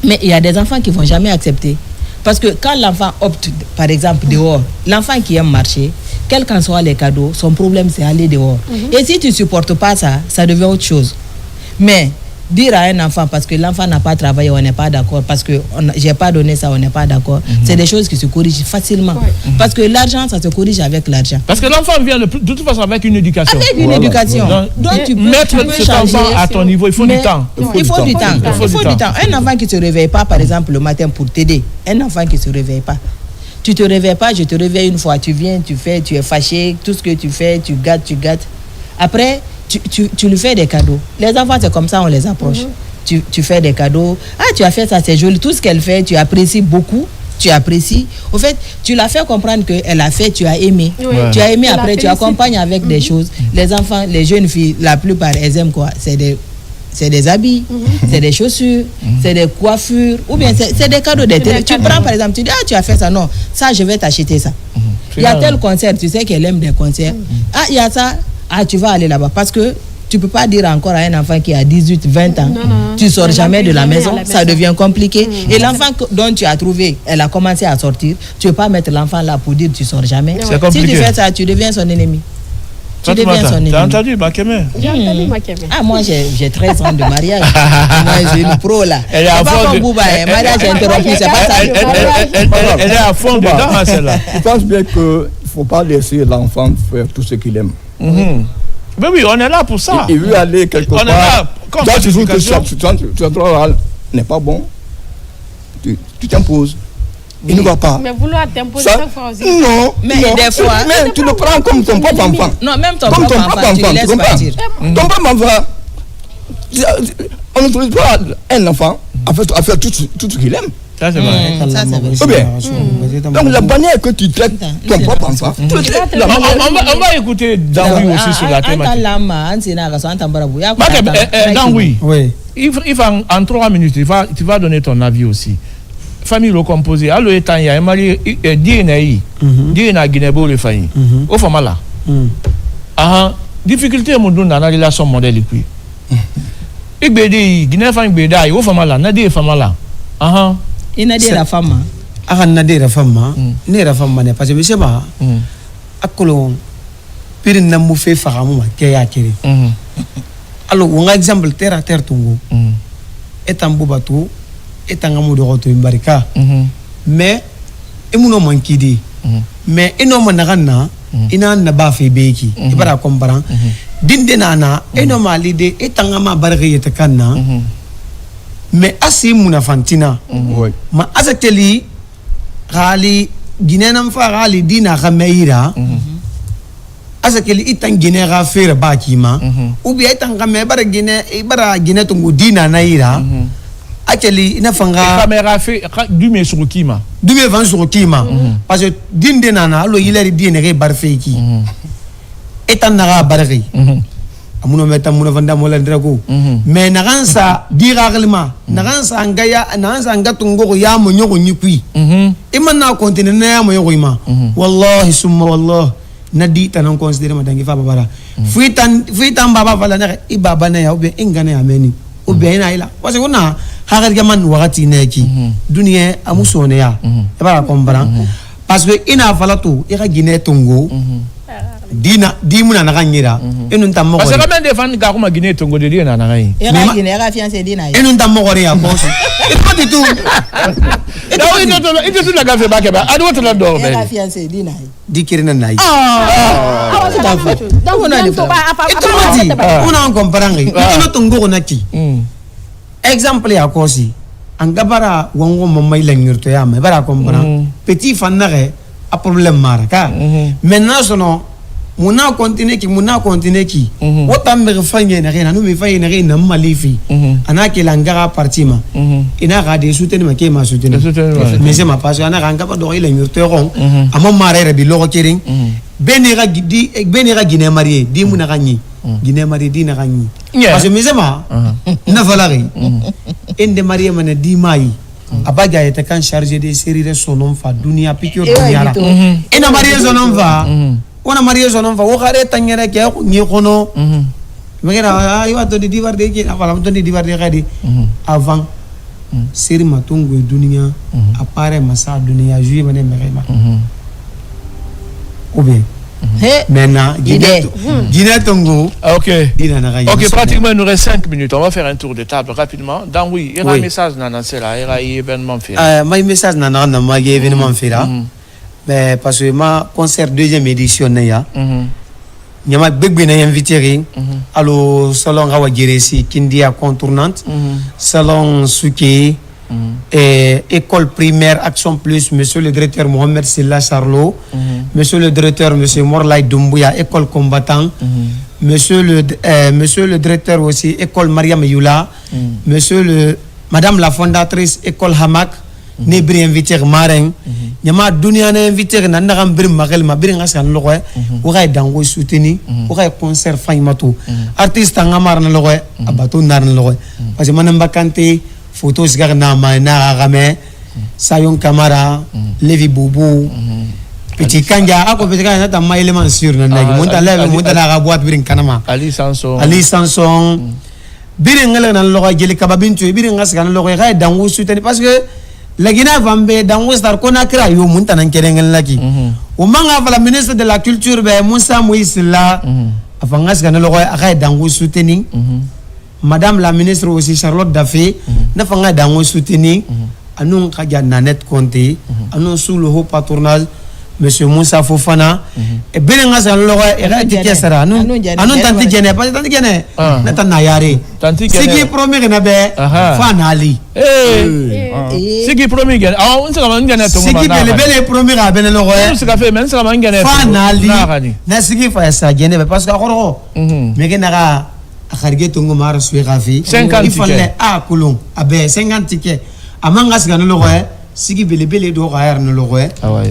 Speaker 2: Mais il y a des enfants qui ne vont jamais accepter. Parce que quand l'enfant opte, par exemple, dehors, l'enfant qui aime marcher, quels qu'en soient les cadeaux, son problème, c'est aller dehors. Et si tu ne supportes pas ça, ça devient autre chose. Mais dire à un enfant, parce que l'enfant n'a pas travaillé, on n'est pas d'accord, parce que je n'ai pas donné ça, on n'est pas d'accord, c'est des choses qui se corrigent facilement. Parce que l'argent, ça se corrige avec l'argent.
Speaker 1: Parce que l'enfant vient de toute façon avec une éducation.
Speaker 2: Avec une éducation. Donc tu peux
Speaker 1: mettre cet enfant à ton niveau, il faut du temps.
Speaker 2: Il faut du temps. Un enfant qui ne se réveille pas, par exemple, le matin pour t'aider, un enfant qui ne se réveille pas. Tu ne te réveilles pas, je te réveille une fois, tu viens, tu fais, tu es fâché, tout ce que tu fais, tu gâtes. Après, tu lui fais des cadeaux. Les enfants, c'est comme ça, on les approche. Tu fais des cadeaux. Ah, tu as fait ça, c'est joli. Tout ce qu'elle fait, tu apprécies beaucoup. Tu apprécies. Au fait, tu l'as fait comprendre qu'elle a fait, tu as aimé. Tu as aimé, après, tu accompagnes avec des choses. Les enfants, les jeunes filles, la plupart, elles aiment quoi? C'est des habits, c'est des chaussures, c'est des coiffures, ou bien c'est des cadeaux. Tu prends, par exemple, tu dis, ah, tu as fait ça. Non, ça, je vais t'acheter ça. Il y a tel concert, tu sais qu'elle aime des concerts. Ah, il y a ça. Ah, tu vas aller là-bas. Parce que tu ne peux pas dire encore à un enfant qui a 18, 20 ans, tu ne sors jamais de la maison, ça devient compliqué. Et l'enfant dont tu as trouvé, elle a commencé à sortir, tu ne peux pas mettre l'enfant là pour dire tu ne sors jamais. Si tu fais ça, tu deviens son ennemi. Tu deviens son ennemi.
Speaker 1: Tu as entendu Makeme?
Speaker 5: J'ai entendu Makeme.
Speaker 2: Ah, moi j'ai 13 ans de mariage. Moi, j'ai une pro là.
Speaker 1: Elle est à fond.
Speaker 2: Mariage interrompu, c'est pas ça.
Speaker 1: Elle est à fond dedans, celle-là.
Speaker 3: Je pense bien qu'il ne faut pas laisser l'enfant faire tout ce qu'il aime.
Speaker 1: Ben oui, on est là pour ça.
Speaker 3: Il veut aller quelque part.
Speaker 1: On est là. Comme
Speaker 3: toi, tu trouves que ce droit n'est pas bon. Tu t'imposes. Il ne va pas.
Speaker 5: Mais vouloir t'imposer
Speaker 3: Ça,
Speaker 5: chaque fois aussi.
Speaker 3: non.
Speaker 2: Mais
Speaker 3: non.
Speaker 2: des fois.
Speaker 3: Mais tu le prends comme ton propre enfant.
Speaker 2: Non, même ton
Speaker 3: Comme
Speaker 2: propre enfant, tu le laisses partir.
Speaker 3: Ton propre enfant. On n'autorise pas un enfant à faire tout ce qu'il aime.
Speaker 1: Ça, c'est vrai.
Speaker 2: Ça, c'est vrai.
Speaker 3: Ou bien. Donc la manière que tu traites ton propre enfant, tu le traites la manière.
Speaker 1: On va écouter Dangoui aussi sur la thématique. Dangoui,
Speaker 4: Oui.
Speaker 1: il va en 3 minutes, tu vas donner ton avis aussi. Famille recomposée, allo etan ya mari DNA DNA Guinée-Bo le fayi. Au famala. Ah, difficulté mon don dans la relation modèle puis. Igbedi Guinée fan gbeda au famala, na de famala. Ah.
Speaker 2: Ina de la femme.
Speaker 4: Akan na de la femme, ne la femme ne parce que monsieur ba. Akolo pirin na mu fe fagamu ma ke ya kiri. Alors on a exemple terre à terre tungo. Etan bobatu etanga mu do to imbarika. Mais emuno mankidi. Mais eno managana ina na ba fe beki. Ibara kompara. Dinde nana eno malide etanga ma barke yetakana. Mais asi muna fantina. Ma azakeli gali ginenam fa gali dina khameira. Azakeli itang ginera fer bakima. Ubi itang kame bara gine tungu dina naira. Akeli ina fanga
Speaker 1: caméra fait du mes sur kima.
Speaker 4: Du me van sur kima. Parce que dinde nana lo ileri dine re barfeki. Etan naga barke. Amuno meta muno vanda mola drago mais nagansa diraglema nagansa angaya nagansa ngatungo ya monyo nyukui imanna continue na ya monyo ima wallahi summa wallah nadi tanan considérer madangi fa babara fuitan baba fala na ibaba na ya obe ingana ya meni obe ina ila parce que na hagar gaman wakati neki dunia amusone ya bara comprendre parce que ina fala to ira Guinée Tongo dina dimuna na kanyira enun tammo
Speaker 1: parce que quand même des fans ga kuma Guinée Tongo de dina na ngai
Speaker 2: Era Guinée era fiancé dina
Speaker 4: enun tammo gore ya boss et pas du tout
Speaker 1: da oui il te la gafe ba ke ba adu to la do be
Speaker 2: era fiancé dina
Speaker 4: dikirina nai on comparangi ino tongo na ki exemple ya kosi angabara wongo mamma ilangirto ya me bara comprendre petit fanare a problème maraka maintenant sono muna continue ki wota me fanye na rena no me fanye na rena malifi anake langara partima ina ga de soutenir ma ke ma soutenir mais c'est ma passion ana ranga ba do ile ngirto ron ama marere bi logo kering benira Guinée marié di muna ganyi Guinée marié di na ganyi parce que mais c'est ma na valari ende marié mana di mai abaga était quand chargé de série de son nom fa dunia piqûre dunia la ina marié son nom va on a marié son enfant o xare tangere ke ni xono megera ay wa to di divar de ki afala to di divar de xadi avant série matungo dunia apparaît massa dunia juillet mané megema ou bien maintenant Guinée Tongo
Speaker 1: OK pratiquement il nous reste 5 minutes on va faire un tour de table rapidement dans oui il y a un message nana c'est là il y a événement fait
Speaker 4: my message nana na ma événement fait là mais parce que ma concert deuxième édition ya nyama begbe na invité allo salon Rawa Giresi Kindia contournante salon Souké et école primaire Action Plus monsieur le directeur Mohamed Silla Charlot monsieur le directeur monsieur Morlay Doumbouya école combattant monsieur le directeur aussi école Mariam Youla madame la fondatrice école Hamak nebri invité marin nyama dunia na invité na ndagam bir magal ma bir ngasan lokoy o gay dango soutenir o gay concert faymato artiste ngamar na lokoy abato nar na lokoy parce que manamba kanté photo sigar na ma na game sayon camara levi boubou petit kanja ako petit kanja ta ma élément sur na nagi monta leve monta la boîte bir kanama Ali Sanson bir ngala na lokoy jeli kababintu bir ngasgan lokoy gay dango soutenir parce que la Guinée Vambé dans Westar Conakry yo munta nan kerengen laki o manga fala ministre de la culture be Moussa Moïse la afangas kana logo akay dango soutenir madame la ministre aussi Charlotte Dafé na fanga dango soutenir anon kaja Nanette Conté anon sous le haut patronage Monsieur Moussa Fofana et Belenga Saloro et Rati Sara non tanti gene pas tanti gene nata na yare sigi premier na be fanali
Speaker 1: sigi premier gene on sera mangana to
Speaker 4: sigi bele premier a ben lo
Speaker 1: on sera fait men sera mangana
Speaker 4: fanali na sigi fa sa gene parce que akoro me gena ga akharige to ngomar sué rafi il fallait a kulon abe 50 tickets amanga sigana lo sigi bele do gaer no lo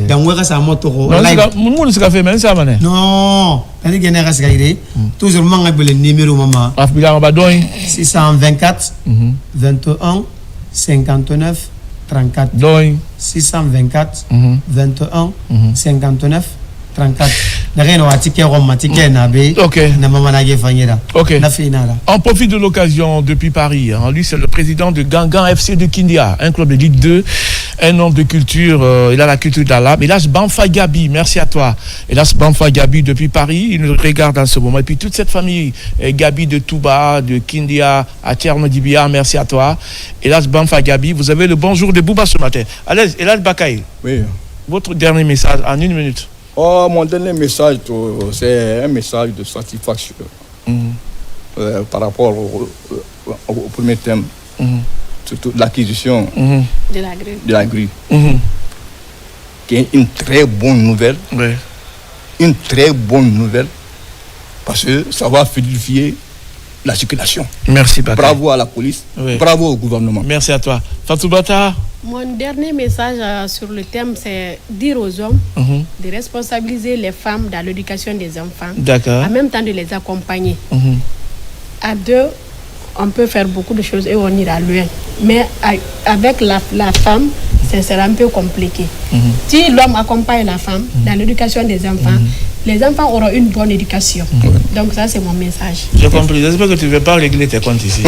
Speaker 4: dan wega sa moto ko
Speaker 1: mun sika fait men sa mané
Speaker 4: non ali gene ga sika toujours manga bele numéro mama
Speaker 1: afbila ba doy
Speaker 4: 624 21 59 34
Speaker 1: doy
Speaker 4: 624 21 59 34 N'arrêtons à ticket romantique n'abé. Na maman n'a gagné na finale.
Speaker 1: On profite de l'occasion depuis Paris. Lui, c'est le président de Gangan FC de Kindia, un club de Ligue 2, un homme de culture. Il a la culture d'Allah. Et là, Bamfa Gabi, merci à toi. Et là, Bamfa Gabi depuis Paris, il nous regarde en ce moment. Et puis toute cette famille, Gabi de Touba, de Kindia, à Tcherno-Dibia, merci à toi. Et là, Bamfa Gabi, vous avez le bonjour de Bouba ce matin. Allez, et là, Bakaï.
Speaker 3: Oui.
Speaker 1: Votre dernier message en 1 minute.
Speaker 3: Oh, mon dernier message, c'est un message de satisfaction par rapport au premier thème, surtout l'acquisition de la grue, qui est une très bonne nouvelle, une très bonne nouvelle, parce que ça va fluidifier la circulation.
Speaker 1: Merci, Bata.
Speaker 3: Bravo à la police, bravo au gouvernement.
Speaker 1: Merci à toi. Fatou Bata.
Speaker 5: Mon dernier message sur le thème, c'est dire aux hommes de responsabiliser les femmes dans l'éducation des enfants.
Speaker 1: D'accord.
Speaker 5: En même temps de les accompagner. À deux, on peut faire beaucoup de choses et on ira loin. Mais avec la femme, ça sera un peu compliqué. Si l'homme accompagne la femme dans l'éducation des enfants, les enfants auront une bonne éducation. Donc ça, c'est mon message.
Speaker 1: J'ai compris. J'espère que tu ne veux pas régler tes comptes ici.